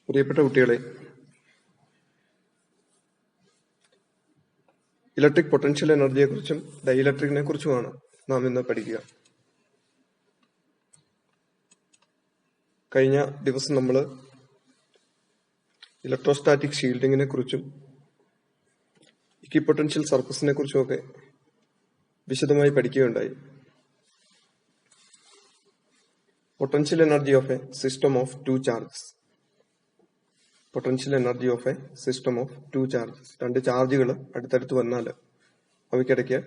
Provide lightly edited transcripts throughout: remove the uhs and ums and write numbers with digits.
പ്രിയപ്പെട്ട കുട്ടികളെ, electric potential എനർജിയെക്കുറിച്ചും ഡൈഇലക്ട്രിക്കിനെ കുറിച്ചുമാണ് നാം ഇന്ന് പഠിക്കുക. കഴിഞ്ഞ ദിവസം നമ്മൾ ഇലക്ട്രോസ്റ്റാറ്റിക് ഷീൽഡിങ്ങിനെ കുറിച്ചും ഇക്വിപൊട്ടൻഷ്യൽ സർഫസിനെ കുറിച്ചുമൊക്കെ വിശദമായി പഠിക്കുകയുണ്ടായി. Potential energy of a system of two charges. Potential energy of a system of two charges. രണ്ട് ചാർജുകൾ അടുത്തടുത്ത് വന്നാൽ അവയ്ക്കിടയ്ക്ക്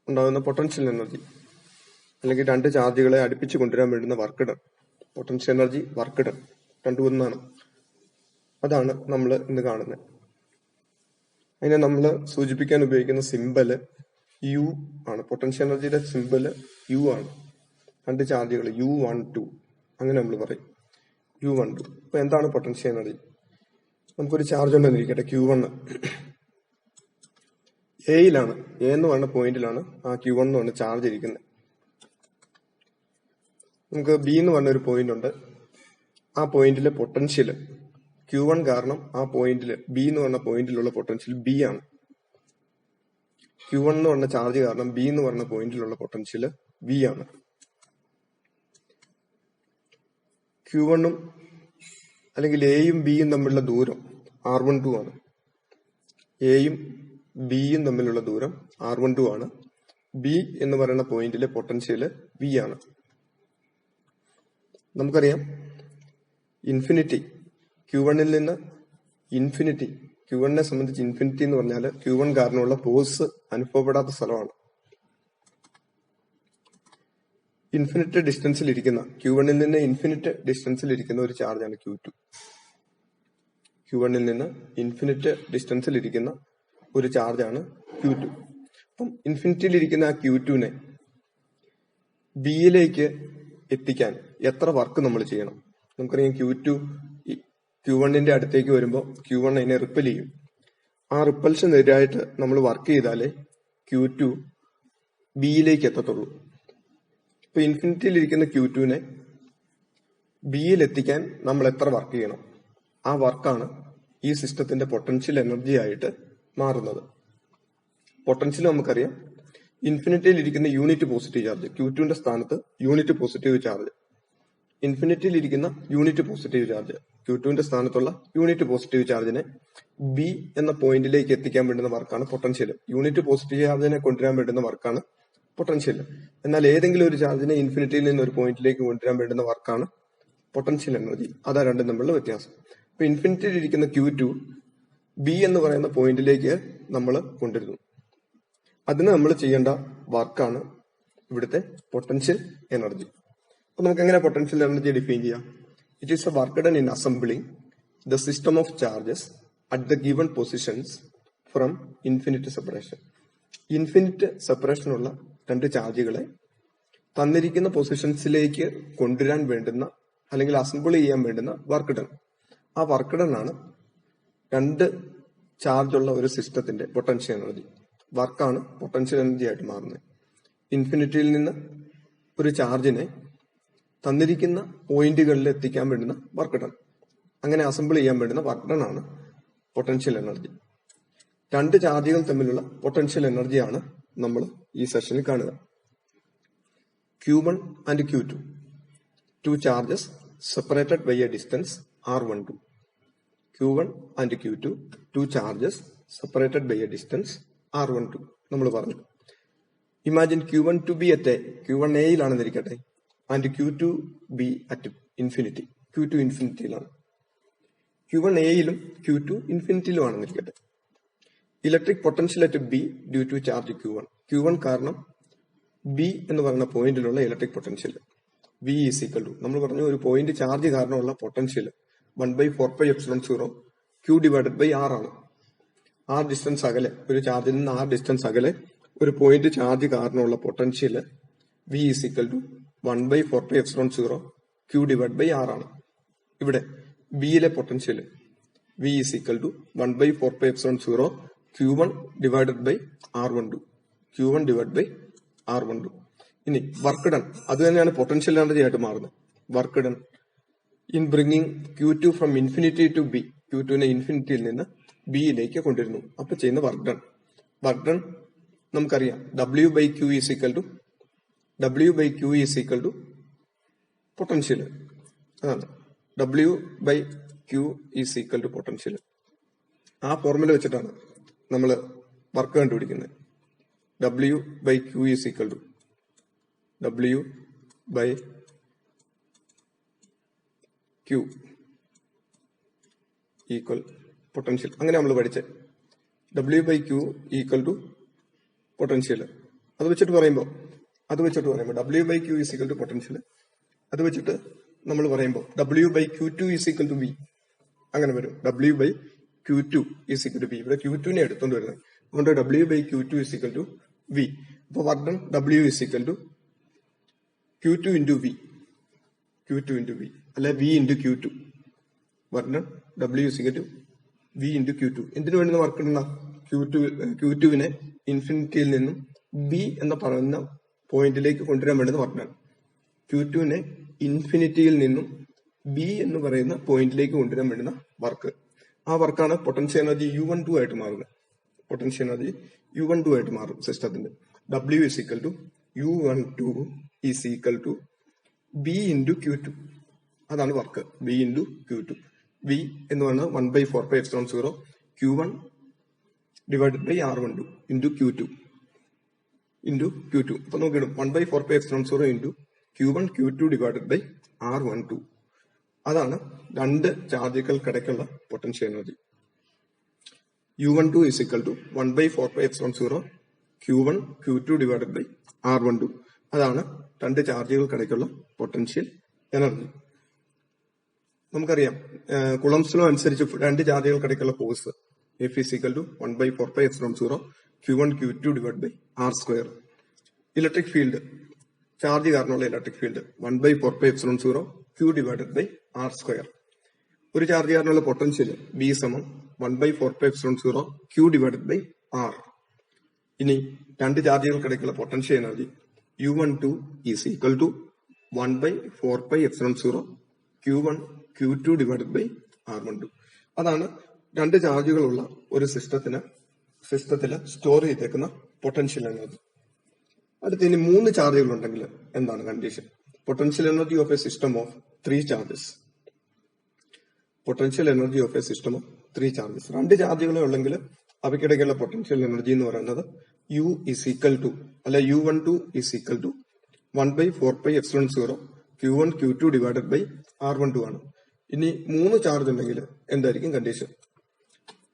ഉണ്ടാകുന്ന പൊട്ടൻഷ്യൽ എനർജി, അല്ലെങ്കിൽ രണ്ട് ചാർജുകളെ അടുപ്പിച്ച് കൊണ്ടുവരാൻ വേണ്ടുന്ന work done. Potential energy, work done രണ്ടും ഒന്നാണ്. അതാണ് നമ്മൾ ഇന്ന് കാണുന്നത്. അതിനെ നമ്മൾ സൂചിപ്പിക്കാൻ ഉപയോഗിക്കുന്ന സിമ്പല് യു ആണ്. പൊട്ടൻഷ്യൽ എനർജിയുടെ സിമ്പല് യു ആണ്. രണ്ട് ചാർജുകൾ U12 അങ്ങനെ നമ്മൾ പറയും, U12. അപ്പൊ എന്താണ് പൊട്ടൻഷ്യൽ എനർജി? നമുക്കൊരു ചാർജ് ഉണ്ടെന്നിരിക്കട്ടെ, Q1. എയിലാണ്, എ എന്ന് പറഞ്ഞ പോയിന്റിലാണ് ആ Q1 എന്ന് പറഞ്ഞ ചാർജ് ഇരിക്കുന്നത്. നമുക്ക് ബി എന്ന് പറഞ്ഞ ഒരു പോയിന്റ് ഉണ്ട്. ആ പോയിന്റിലെ പൊട്ടൻഷ്യൽ Q1 കാരണം ആ പോയിന്റിൽ ബി എന്ന് പറഞ്ഞ പോയിന്റിലുള്ള പൊട്ടൻഷ്യൽ ബി ആണ്. Q1 എന്ന് പറഞ്ഞ ചാർജ് കാരണം ബി എന്ന് പറഞ്ഞ പോയിന്റിലുള്ള പൊട്ടൻഷ്യൽ വി ആണ്. Q1 അല്ലെങ്കിൽ എയും ബിയും തമ്മിലുള്ള ദൂരം R12 ആണ്. എയും ബിയും തമ്മിലുള്ള ദൂരം R12 ആണ്. ബി എന്ന് പറയുന്ന പോയിന്റിലെ പൊട്ടൻഷ്യൽ വി ആണ്. നമുക്കറിയാം, ഇൻഫിനിറ്റി Q1-ൽ നിന്ന് ഇൻഫിനിറ്റി, Q1-നെ സംബന്ധിച്ച് ഇൻഫിനിറ്റി എന്ന് പറഞ്ഞാൽ Q1 കാരണമുള്ള ഫോഴ്സ് അനുഭവപ്പെടാത്ത സ്ഥലമാണ്. ഇൻഫിനിറ്റ് ഡിസ്റ്റൻസിൽ ഇരിക്കുന്ന, Q1-ൽ നിന്ന് ഇൻഫിനിറ്റ് ഡിസ്റ്റൻസിൽ ഇരിക്കുന്ന ഒരു ചാർജാണ് Q2. Q1-ൽ നിന്ന് ഇൻഫിനിറ്റ് ഡിസ്റ്റൻസിൽ ഇരിക്കുന്ന ഒരു ചാർജാണ് Q2. അപ്പം ഇൻഫിനിറ്റിയിൽ ഇരിക്കുന്ന ആ Q2-നെ ബിയിലേക്ക് എത്തിക്കാൻ എത്ര വർക്ക് നമ്മൾ ചെയ്യണം? നമുക്കറിയാം, Q1-ന്റെ അടുത്തേക്ക് വരുമ്പോൾ Q1 അതിനെ റിപ്പൽ ചെയ്യും. ആ റിപ്പൽഷനെതിരായിട്ട് നമ്മൾ വർക്ക് ചെയ്താലേ Q2 ബിയിലേക്ക് എത്തത്തുള്ളൂ. ഇപ്പൊ ഇൻഫിനിറ്റിയിൽ ഇരിക്കുന്ന Q2-നെ ബിയിൽ എത്തിക്കാൻ നമ്മൾ എത്ര വർക്ക് ചെയ്യണം? ആ വർക്കാണ് ഈ സിസ്റ്റത്തിന്റെ പൊട്ടൻഷ്യൽ എനർജി ആയിട്ട് മാറുന്നത്. പൊട്ടൻഷ്യൽ നമുക്കറിയാം, ഇൻഫിനിറ്റിയിൽ ഇരിക്കുന്ന യൂണിറ്റ് പോസിറ്റീവ് ചാർജ്, Q2-ന്റെ സ്ഥാനത്ത് യൂണിറ്റ് പോസിറ്റീവ് ചാർജ്. ഇൻഫിനിറ്റിയിൽ ഇരിക്കുന്ന യൂണിറ്റ് പോസിറ്റീവ് ചാർജ്, Q2-ന്റെ സ്ഥാനത്തുള്ള യൂണിറ്റ് പോസിറ്റീവ് ചാർജിനെ ബി എന്ന പോയിന്റിലേക്ക് എത്തിക്കാൻ വേണ്ടുന്ന വർക്കാണ് പൊട്ടൻഷ്യൽ. യൂണിറ്റ് പോസിറ്റീവ് ചാർജിനെ കൊണ്ടുവരാൻ വേണ്ടുന്ന വർക്കാണ് പൊട്ടൻഷ്യൽ. എന്നാൽ ഏതെങ്കിലും ഒരു ചാർജിനെ ഇൻഫിനിറ്റിയിൽ നിന്ന് ഒരു പോയിന്റിലേക്ക് കൊണ്ടുവരാൻ വേണ്ടുന്ന വർക്കാണ് പൊട്ടൻഷ്യൽ എനർജി. അതാ രണ്ടും തമ്മിലുള്ള വ്യത്യാസം. ഇപ്പൊ ഇൻഫിനിറ്റിയിൽ ഇരിക്കുന്ന Q2 ബി എന്ന് പറയുന്ന പോയിന്റിലേക്ക് നമ്മൾ കൊണ്ടുവരുന്നു. അതിന് നമ്മൾ ചെയ്യേണ്ട വർക്കാണ് ഇവിടുത്തെ പൊട്ടൻഷ്യൽ എനർജി. അപ്പൊ നമുക്ക് എങ്ങനെ പൊട്ടൻഷ്യൽ എനർജി ഡിഫൈൻ ചെയ്യാം? It is a work done in assembling the system of charges at the given positions from infinite separation. Infinite സെപ്പറേഷനുള്ള രണ്ട് ചാർജുകളെ തന്നിരിക്കുന്ന പൊസിഷൻസിലേക്ക് കൊണ്ടുവരാൻ വേണ്ടുന്ന, അല്ലെങ്കിൽ അസംബിൾ ചെയ്യാൻ വേണ്ടുന്ന വർക്ക് ഡൺ. ആ വർക്ക് ഡൺ ആണ് രണ്ട് ചാർജുള്ള ഒരു സിസ്റ്റത്തിന്റെ പൊട്ടൻഷ്യൽ എനർജി. വർക്കാണ് പൊട്ടൻഷ്യൽ എനർജി ആയിട്ട് മാറുന്നത്. ഇൻഫിനിറ്റിയിൽ നിന്ന് ഒരു ചാർജിനെ തന്നിരിക്കുന്ന പോയിന്റുകളിൽ എത്തിക്കാൻ വേണ്ടുന്ന വർക്ക് ഡൺ, അങ്ങനെ അസംബിൾ ചെയ്യാൻ വേണ്ടുന്ന വർക്ക് ഡൺ ആണ് പൊട്ടൻഷ്യൽ എനർജി. രണ്ട് ചാർജുകൾ തമ്മിലുള്ള പൊട്ടൻഷ്യൽ എനർജിയാണ് നമ്മൾ ഈ സെഷനിൽ കാണുക. Q1 and Q2, two charges separated by a distance R12. Q1 and Q2, two charges separated by a distance R12 നമ്മൾ പറഞ്ഞു. Imagine Q1 to be at A, Q1 എയിലാണെന്നിരിക്കട്ടെ, and Q2 be at infinity, Q2 ഇൻഫിനിറ്റിയിലാണ്. Q1 എയിലും Q2 ഇൻഫിനിറ്റിയിലും ആണെന്നിരിക്കട്ടെ. Electric potential at B due to charge Q1 കാരണം B എന്ന് പറയുന്ന പോയിന്റിലുള്ള electric potential V is equal to, നമ്മൾ പറഞ്ഞു, ഒരു പോയിന്റ് ചാർജ് കാരണമുള്ള potential 1/4πε0 Q divided by R ആണ്. R ഡിസ്റ്റൻസ് അകലെ, ഒരു ചാർജിൽ നിന്ന് R ഡിസ്റ്റൻസ് അകലെ ഒരു പോയിന്റ് ചാർജ് കാരണമുള്ള potential V is equal to 1/4πε0 Q divide by R ആണ്. ഇവിടെ ബിയിലെ potential V is equal to 1/4πε0 Q1 divided by R12, Q1 divide by R12. ഇനി വർക്ക് ഡൺ, അത് തന്നെയാണ് പൊട്ടൻഷ്യൽ എനർജി ആയിട്ട് മാറുന്നത്. Work done in bringing Q2 from infinity to B, Q2നെ ഇൻഫിനിറ്റിയിൽ നിന്ന് ബിയിലേക്ക് കൊണ്ടുവരുന്നു. അപ്പൊ ചെയ്യുന്ന വർക്ക് ഡൺ നമുക്കറിയാം. W by Q is equal to potential. അതാണ് W by Q is equal to potential. ആ ഫോർമുല വെച്ചിട്ടാണ് നമ്മൾ വർക്ക് കണ്ടുപിടിക്കുന്നത്. W by Q is equal to W by Q equal potential. അങ്ങനെ നമ്മൾ പഠിച്ചത്. W by Q equal to potential. അത് വെച്ചിട്ട് പറയുമ്പോൾ W by Q is equal to potential. അത് വെച്ചിട്ട് നമ്മൾ പറയുമ്പോൾ W by Q2 is equal to V. അങ്ങനെ വരും. W by Q2 is equal to V. ഇവിടെ Q2നെ എടുത്തോണ്ട് വരുന്നത്. അതുകൊണ്ട് W by Q2 is equal to V. അപ്പോൾ work done W is equal to Q2 into V. അല്ലെ V into Q2. Work done W is equal to V into Q2. എന്തിനു വേണ്ടുന്ന work ഇടുന്ന Q2വിനെ ഇൻഫിനിറ്റിയിൽ നിന്നും B എന്ന് പറയുന്ന പോയിന്റിലേക്ക് കൊണ്ടുവരാൻ വേണ്ടുന്ന വർക്ക് ഡൺ. Q2നെ ഇൻഫിനിറ്റിയിൽ നിന്നും B എന്ന് പറയുന്ന പോയിന്റിലേക്ക് കൊണ്ടുവരാൻ വേണ്ടുന്ന വർക്ക്. ആ വർക്കാണ് പൊട്ടൻഷ്യൽ എനർജി U12 ആയിട്ട് മാറുന്നത്. മാറും സിസ്റ്റത്തിന്റെ. W is equal to U12 is equal to B into Q2. അതാണ് work. B into Q2. V എന്ന് പറയുന്നത് 1/4πε0 Q1 divided by R12 into Q2. അപ്പൊ നോക്കിയിടും 1/4πε0 into Q1 Q2 divided by R12. അതാണ് രണ്ട് ചാർജുകൾക്കിടയ്ക്കുള്ള potential energy. U12 is equal to 1/4πε0 Q1 Q2 divided by R12. അതാണ് രണ്ട് ചാർജുകൾക്കിടയ്ക്കുള്ള പൊട്ടൻഷ്യൽ എനർജി. നമുക്കറിയാം കുളംസ് ലോ അനുസരിച്ച് രണ്ട് ചാർജുകൾക്കിടയ്ക്കുള്ള force F is equal to 1/4πε0 Q1 Q2 divided by R². Electric field, charge കാരണമുള്ള electric field 1/4πε0 Q divided by R². ഒരു charge കാരണമുള്ള potential B സമം 1/4πε0 Q divided by R. ഇനി രണ്ട് ചാർജുകൾക്കിടയ്ക്കുള്ള potential energy U12 is equal to 1/4πε0 Q1 Q2 divided by R12. അതാണ് രണ്ട് ചാർജുകളുള്ള ഒരു സിസ്റ്റത്തില് സ്റ്റോർ ചെയ്തേക്കുന്ന പൊട്ടൻഷ്യൽ എനർജി. അടുത്ത് ഇനി മൂന്ന് ചാർജുകൾ ഉണ്ടെങ്കിൽ എന്താണ് condition? Potential energy of a system of 3 charges. രണ്ട് ചാർജുകളെ ഉള്ളെങ്കിൽ അവയ്ക്കിടയ്ക്കുള്ള പൊട്ടൻഷ്യൽ എനർജി എന്ന് പറയുന്നത് U is equal to അല്ലെ U12 is equal to 1/4πε0 Q1 Q2 divided by R12 ആണ്. ഇനി മൂന്ന് ചാർജ് ഉണ്ടെങ്കിൽ എന്തായിരിക്കും കണ്ടീഷൻ?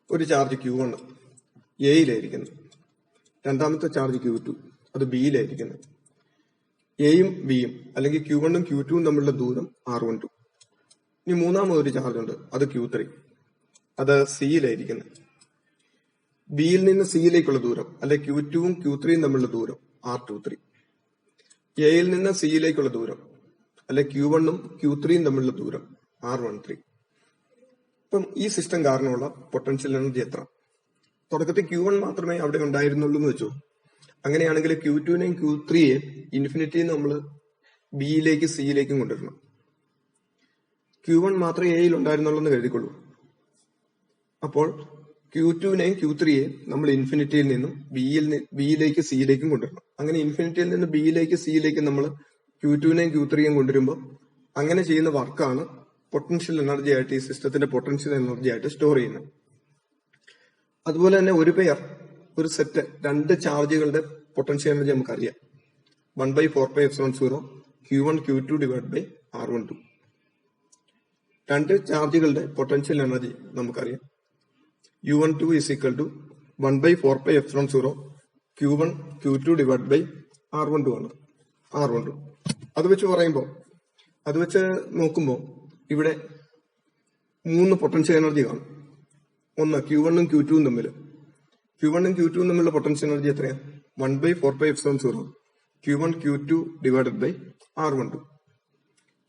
ഒരു ചാർജ് Q1 എയിലായിരിക്കുന്നത്, രണ്ടാമത്തെ ചാർജ് Q2 അത് ബിയിലായിരിക്കുന്നത്. എയും ബിയും അല്ലെങ്കിൽ Q1ഉം Q2ഉം തമ്മിലുള്ള ദൂരം R12. ഇനി മൂന്നാമതൊരു ചാർജ് ഉണ്ട്, അത് Q3, അത് സിയിലായിരിക്കുന്നത്. ബിയിൽ നിന്ന് സിയിലേക്കുള്ള ദൂരം അല്ലെ Q2ഉം Q3യും തമ്മിലുള്ള ദൂരം R23. എയിൽ നിന്ന് സിയിലേക്കുള്ള ദൂരം അല്ലെ Q1ഉം Q3യും തമ്മിലുള്ള ദൂരം R13. ഇപ്പം ഈ സിസ്റ്റം കാരണമുള്ള പൊട്ടൻഷ്യൽ എനർജി എത്ര? തുടക്കത്തിൽ Q1 മാത്രമേ അവിടെ ഉണ്ടായിരുന്നുള്ളൂ എന്ന് വെച്ചു. അങ്ങനെയാണെങ്കിൽ Q2നെയും Q3യെയും ഇൻഫിനിറ്റിയിൽ നമ്മൾ ബിയിലേക്ക് സിയിലേക്കും കൊണ്ടുവരണം. Q1 മാത്രമേ എയിൽ ഉണ്ടായിരുന്നുള്ളൂ എന്ന് കരുതിക്കൊള്ളൂ. അപ്പോൾ Q2നെയും Q3യെയും നമ്മൾ ഇൻഫിനിറ്റിയിൽ നിന്നും ബിയിലേക്ക് സിയിലേക്കും കൊണ്ടുവരണം. അങ്ങനെ ഇൻഫിനിറ്റിയിൽ നിന്ന് ബിയിലേക്ക് സിയിലേക്ക് നമ്മൾ Q2നെയും Q3യെയും കൊണ്ടുവരുമ്പോൾ അങ്ങനെ ചെയ്യുന്ന വർക്കാണ് പൊട്ടൻഷ്യൽ എനർജി ആയിട്ട് ഈ സിസ്റ്റത്തിന്റെ പൊട്ടൻഷ്യൽ എനർജി ആയിട്ട് സ്റ്റോർ ചെയ്യുന്നത്. അതുപോലെ തന്നെ ഒരു സെറ്റ് രണ്ട് ചാർജുകളുടെ പൊട്ടൻഷ്യൽ എനർജി നമുക്കറിയാം. 1/4πε0 Q1 Q2 divided by R12. രണ്ട് ചാർജുകളുടെ പൊട്ടൻഷ്യൽ എനർജി നമുക്കറിയാം. U12 is equal to 1/4πε0 Q1 Q2 divided by R12 ആണ്. അത് വെച്ച് നോക്കുമ്പോൾ ഇവിടെ മൂന്ന് പൊട്ടൻഷ്യൽ എനർജി കാണും. ഒന്ന് Q1ഉം Q2ഉം തമ്മിലുള്ള പൊട്ടൻഷ്യൽ എനർജി എത്രയാണ്? 1/4πε0 Q1 Q2 divided by R12.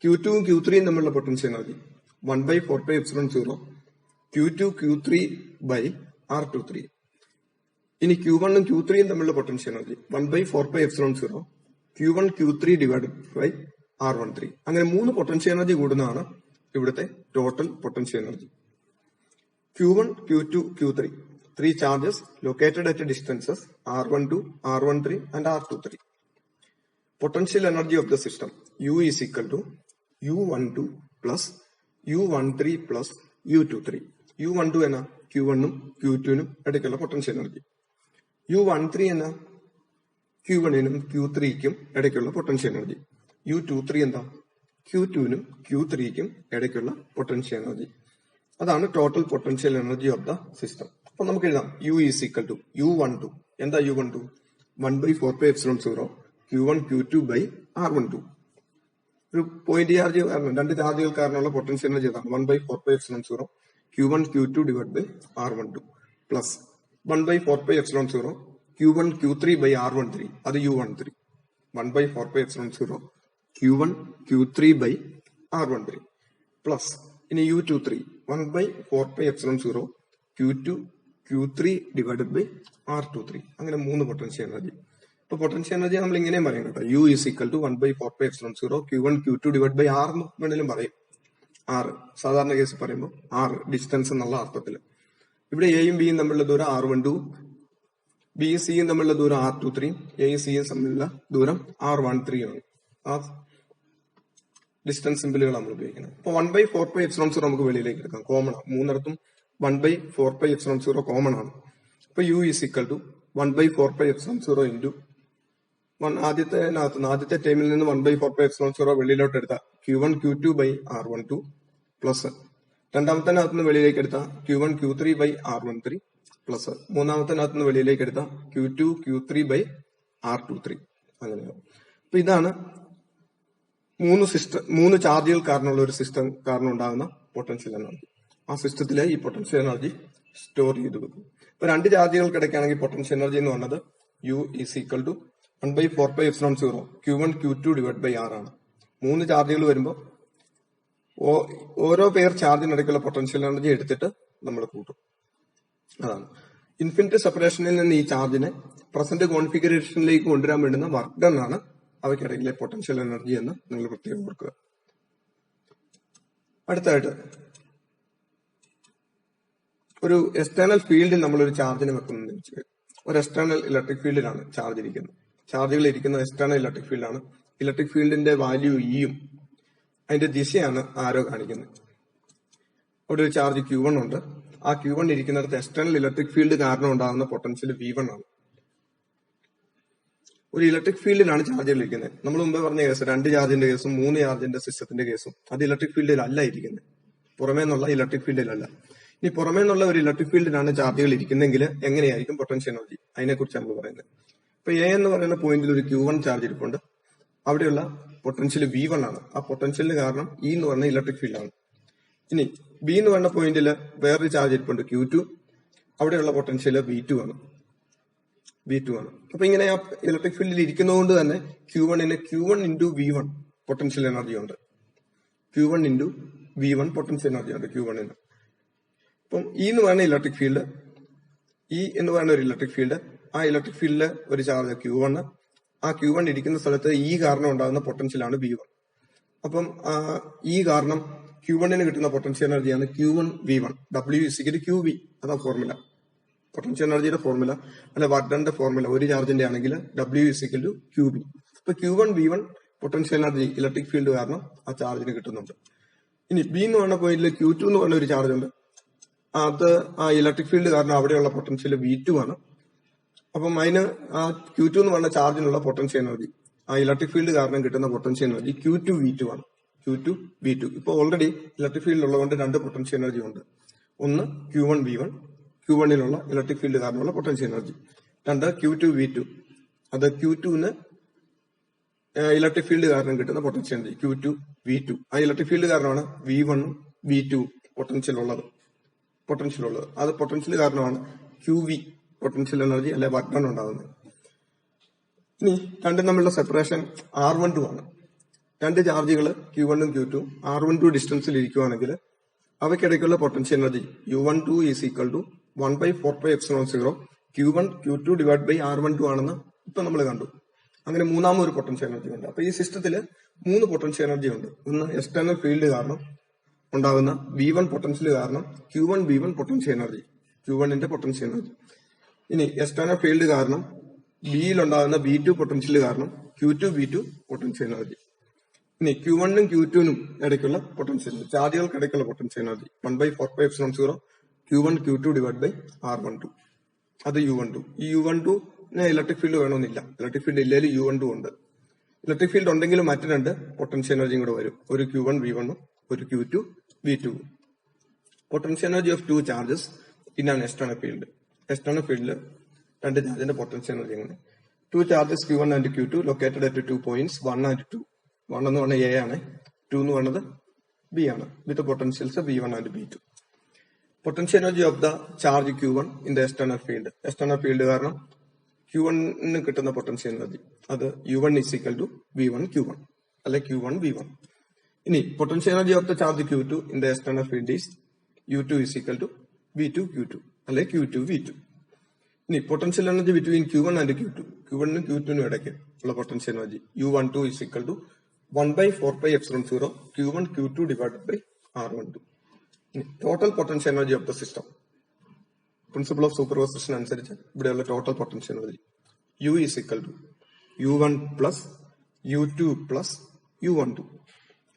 Q2ഉം Q3യും തമ്മിലുള്ള potential energy 1/4πε0 Q2 Q3 by R23. ഇനി Q1ഉം Q3യും തമ്മിലുള്ള potential energy 1/4πε0 Q1 Q3 divided by R13. അങ്ങനെ മൂന്ന് പൊട്ടൻഷ്യൽ എനർജി കൂടുന്നതാണ് ഇവിടുത്തെ total potential energy. Q1, Q2, Q3. 3 charges located at distances R12, R13 and R23. Potential energy of the system U is equal to U12 plus U13 plus U23. U12 എന്ന Q1 ഉം Q2 നും ഇടയ്ക്കുള്ള potential energy. U13 എന്ന Q1 നും Q3 ക്കും ഇടയ്ക്കുള്ള potential energy. U23 എന്താ Q2 നും Q3 ക്കും ഇടയ്ക്കുള്ള പൊട്ടൻഷ്യൽ എനർജി. അതാണ് total potential energy of the system. അപ്പൊ നമുക്ക് എഴുതാം U is equal to U12. എന്താ U12? 1/4πε0 Q1 Q2 by R12. ഒരു പോയിന്റ് ചാർജ് കാരണം, രണ്ട് ചാർജുകൾ കാരണമുള്ള പൊട്ടൻഷ്യൽ എനർജി ഏതാണ്? 1/4πε0 Q1 Q2 divide by R12 plus 1/4πε0 Q1 Q3 by R13. അത് U13. 1/4πε0 Q1 Q3 by R13 plus ഇനി U23 1/4πε0 Q2 Q3 divided by R23. അങ്ങനെ 3 potential energy. ഇപ്പൊ പൊട്ടൻഷ്യൽ എനർജി നമ്മൾ ഇങ്ങനെയും പറയും കേട്ടോ. U is equal to 1/4πε0 Q1 Q2 divide by R എന്ന് വേണമെങ്കിലും പറയും. R സാധാരണ കേസ് പറയുമ്പോൾ R ഡിസ്റ്റൻസ് എന്നുള്ള അർത്ഥത്തിൽ. ഇവിടെ എയും ബിയും തമ്മിലുള്ള ദൂരം R12, ബിയും സിയും തമ്മിലുള്ള ദൂരം R23, എയും സിയും തമ്മിലുള്ള ദൂരം R13 ആണ്. ആ ഡിസ്റ്റൻസ് സിമ്പിളുകൾ നമ്മൾ ഉപയോഗിക്കുന്നത്. അപ്പൊ 1/4πε0 നമുക്ക് വെളിയിലേക്ക് എടുക്കാം. കോമൺ ആണ്. മൂന്നിടത്തും 1/4πε0 കോമൺ ആണ്. അപ്പൊ U is equal to 1/4πε0 into ആദ്യത്തെ ടൈമിൽ നിന്ന് 1/4πε0 വെളിയിലോട്ട് എടുത്ത Q1 Q2 by R12 plus രണ്ടാമത്തേനകത്ത് നിന്ന് വെളിയിലേക്ക് എടുത്ത Q1 Q3 by R13 plus മൂന്നാമത്തേനകത്ത് നിന്ന് വെളിയിലേക്ക് എടുത്ത Q2 Q3 by R23. അങ്ങനെയാവും. അപ്പൊ ഇതാണ് മൂന്ന് ചാർജുകൾ കാരണമുള്ള ഒരു സിസ്റ്റം കാരണം ഉണ്ടാകുന്ന പൊട്ടൻഷ്യൽ എനർജി. ആ സിസ്റ്റത്തിലെ ഈ പൊട്ടൻഷ്യൽ എനർജി സ്റ്റോർ ചെയ്ത് വെക്കും. ഇപ്പൊ രണ്ട് ചാർജുകൾക്കിടയ്ക്കാണെങ്കിൽ പൊട്ടൻഷ്യൽ എനർജി എന്ന് പറഞ്ഞത് U is equal to 1/4πε0 Q1 Q2 divide by R ആണ്. 3 ചാർജുകൾ വരുമ്പോൾ ഓരോ പെയർ ചാർജിനിടയ്ക്കുള്ള പൊട്ടൻഷ്യൽ എനർജി എടുത്തിട്ട് നമ്മൾ കൂട്ടും. അതാണ് ഇൻഫിനിറ്റ് സെപ്പറേഷനിൽ നിന്ന് ഈ ചാർജിനെ പ്രസന്റ് കോൺഫിഗറേഷനിലേക്ക് കൊണ്ടുവരാൻ വേണ്ടുന്ന വർക്ക് ഡൺ ആണ് അവയ്ക്കിടയിലെ പൊട്ടൻഷ്യൽ എനർജി എന്ന് നിങ്ങൾ പ്രത്യേകം ഓർക്കുക. അടുത്തായിട്ട് ഒരു എക്സ്റ്റേണൽ ഫീൽഡിൽ നമ്മളൊരു ചാർജിനെ വെക്കുന്നതെന്ന് വെച്ചാൽ ഒരു എക്സ്റ്റേണൽ ഇലക്ട്രിക് ഫീൽഡിലാണ് ചാർജ് ഇരിക്കുന്നത്. ചാർജുകൾ ഇരിക്കുന്ന എക്സ്റ്റേണൽ ഇലക്ട്രിക് ഫീൽഡാണ്. ഇലക്ട്രിക് ഫീൽഡിന്റെ വാല്യൂ ഇയും അതിന്റെ ദിശയാണ് ആരോ കാണിക്കുന്നത്. അവിടെ ഒരു ചാർജ് Q1 ഉണ്ട്. ആ Q1 ഇരിക്കുന്നിടത്ത് എക്സ്റ്റേണൽ ഇലക്ട്രിക് ഫീൽഡ് കാരണം ഉണ്ടാകുന്ന പൊട്ടൻഷ്യൽ V1 ആണ്. ഒരു ഇലക്ട്രിക് ഫീൽഡിലാണ് ചാർജുകൾ ഇരിക്കുന്നത്. നമ്മൾ മുമ്പ് പറഞ്ഞ കേസ് 2 ചാർജിന്റെ കേസും 3 ചാർജിന്റെ സിസ്റ്റത്തിന്റെ കേസും അത് ഇലക്ട്രിക് ഫീൽഡിലല്ല ഇരിക്കുന്നത്, പുറമേ നിന്നുള്ള ഇലക്ട്രിക് ഫീൽഡിലല്ല. ഇനി പുറമേ നിന്നുള്ള ഒരു ഇലക്ട്രിക് ഫീൽഡിലാണ് ചാർജുകൾ ഇരിക്കുന്നെങ്കിൽ എങ്ങനെയായിരിക്കും പൊട്ടൻഷ്യൽ എനർജി? അതിനെക്കുറിച്ച് നമ്മൾ പറയുന്നത്. ഇപ്പൊ എ എന്ന് പറയുന്ന പോയിന്റിൽ ഒരു Q1 ചാർജ് ഇരിപ്പുണ്ട്. അവിടെയുള്ള പൊട്ടൻഷ്യൽ V1 ആണ്. ആ പൊട്ടൻഷ്യലിന് കാരണം E എന്ന് പറയുന്ന ഇലക്ട്രിക് ഫീൽഡാണ്. ഇനി ബി എന്ന് പറയുന്ന പോയിന്റിൽ വേറൊരു ചാർജ് ഇരിപ്പുണ്ട് Q2. അവിടെയുള്ള പൊട്ടൻഷ്യൽ V2 ആണ്. അപ്പൊ ഇങ്ങനെ ആ ഇലക്ട്രിക് ഫീൽഡിൽ ഇരിക്കുന്നതുകൊണ്ട് തന്നെ Q1 into V1 potential energy ഉണ്ട്. Q1 into V1 potential energy ഉണ്ട് Q1 ന്. അപ്പം E എന്ന് പറയുന്ന ഇലക്ട്രിക് ഫീൽഡ്, E എന്ന് പറയുന്ന ഒരു ഇലക്ട്രിക് ഫീൽഡ്, ആ ഇലക്ട്രിക് ഫീൽഡില് ഒരു ചാർജ് Q1. ആ Q1 ഇരിക്കുന്ന സ്ഥലത്ത് E കാരണം ഉണ്ടാകുന്ന പൊട്ടൻഷ്യലാണ് V1. അപ്പം E കാരണം Q1 ന് കിട്ടുന്ന പൊട്ടൻഷ്യൽ എനർജിയാണ് Q1 V1. W is equal to QV. അതാ ഫോർമുല, പൊട്ടൻഷ്യൽ എനർജിയുടെ ഫോർമുല അല്ല വർഡന്റെ ഫോർമുല. ഒരു ചാർജിന്റെ ആണെങ്കിൽ W is equal to QV. അപ്പൊ Q1 V1 potential energy electric field കാരണം ആ ചാർജിന് കിട്ടുന്നുണ്ട്. ഇനി ബി എന്ന് പറഞ്ഞ പോയിന്റിൽ Q2 എന്ന് പറഞ്ഞ ഒരു ചാർജ് ഉണ്ട്. അത് ആ ഇലക്ട്രിക് ഫീൽഡ് കാരണം അവിടെയുള്ള പൊട്ടൻഷ്യൽ V2 ആണ്. അപ്പം അതിന് ആ Q2 എന്ന് പറഞ്ഞ ചാർജിനുള്ള പൊട്ടൻഷ്യൽ എനർജി, ആ ഇലക്ട്രിക് ഫീൽഡ് കാരണം കിട്ടുന്ന പൊട്ടൻഷ്യൽ എനർജി Q2 V2 ആണ്. Q2 V2. ഇപ്പൊ ഓൾറെഡി ഇലക്ട്രിക് ഫീൽഡ് ഉള്ളതുകൊണ്ട് 2 പൊട്ടൻഷ്യൽ എനർജി ഉണ്ട്. ഒന്ന് Q1 V1, Q1 electric field കാരണമുള്ള പൊട്ടൻഷ്യൽ എനർജി. 2 Q2 V2, അത് Q2 ഇലക്ട്രിക് ഫീൽഡ് കാരണം കിട്ടുന്ന പൊട്ടൻഷ്യൽ എനർജി Q2 V2. ആ ഇലക്ട്രിക് ഫീൽഡ് കാരണമാണ് V1 V2 പൊട്ടൻഷ്യൽ ഉള്ളത്. അത് പൊട്ടൻഷ്യൽ കാരണമാണ് QV പൊട്ടൻഷ്യൽ എനർജി അല്ലെ വർക്ക് ഡൺ ഉണ്ടാകുന്നത്. ഇനി രണ്ടും തമ്മിലുള്ള സെപ്പറേഷൻ R12 ആണ്. 2 ചാർജുകൾ Q1 ഉം Q2 R12 ഡിസ്റ്റൻസിൽ ഇരിക്കുവാണെങ്കിൽ അവയ്ക്കിടയ്ക്കുള്ള potential energy U12 is equal to 1/4πε0 Q1 Q2 divide by R12 ആണെന്ന് ഇപ്പൊ നമ്മൾ കണ്ടു. അങ്ങനെ മൂന്നാമതൊരു പൊട്ടൻഷ്യൽ എനർജി ഉണ്ട്. അപ്പൊ ഈ സിസ്റ്റത്തിൽ 3 പൊട്ടൻഷ്യൽ എനർജി ഉണ്ട്. ഒന്ന് എക്സ്റ്റേണൽ ഫീൽഡ് കാരണം ഉണ്ടാകുന്ന V1 പൊട്ടൻഷ്യൽ കാരണം Q1 V1 പൊട്ടൻഷ്യൽ എനർജി, Q1ന്റെ പൊട്ടൻഷ്യൽ എനർജി. ഇനി എക്സ്റ്റേണൽ ഫീൽഡ് കാരണം ബിയിൽ ഉണ്ടാകുന്ന V2 പൊട്ടൻഷ്യൽ കാരണം Q2 V2 പൊട്ടൻഷ്യൽ എനർജി. ഇനി Q1നും Q2നും ഇടയ്ക്കുള്ള പൊട്ടൻഷ്യൽ, ചാർജുകൾക്ക് ഇടയ്ക്കുള്ള potential energy 1/4πε0 Q1 Q2 divide by R12. അത് U12. ഈ U12 ഇലക്ട്രിക് ഫീൽഡ് വേണമെന്നില്ല. ഇലക്ട്രിക് ഫീൽഡ് ഇല്ലെങ്കിൽ U12 ഉണ്ട്. ഇലക്ട്രിക് ഫീൽഡ് ഉണ്ടെങ്കിലും മറ്റു രണ്ട് പൊട്ടൻഷ്യൽ എനർജിയും കൂടെ വരും. ഒരു Q1 V1 ഒരു Q2 V2. Potential energy of two charges in an external field. External ഫീൽഡിൽ രണ്ട് ചാർജിന്റെ പൊട്ടൻഷ്യൽ എനർജി എങ്ങനെ? To charges Q1 and Q2 located at 2 points 1 and 2. 1 എന്ന് പറഞ്ഞാൽ A ആണ്, 2 എന്ന് പറയുന്നത് B ആണ്. With potentials V1 and B2. Potential energy of the charge Q1 in the external field. External field കാരണം Q1 കിട്ടുന്ന potential energy അത് U1 is equal to V1 Q1 അല്ലെ Q1 V1. ഇനി potential energy of the charge Q2 in the external field is U2 is equal to V2 Q2 അല്ലെ Q2 V2. ഇനി potential energy between Q1 and Q2, Q1നും Q2നും ഇടയ്ക്ക് ഉള്ള potential energy U12 is equal to 1/4πε0 Q1 Q2 divided by R12. Total potential energy of the system. Principle of superposition അനുസരിച്ച് ഇവിടെയുള്ള total potential energy U is equal to U1 plus U2 plus U12.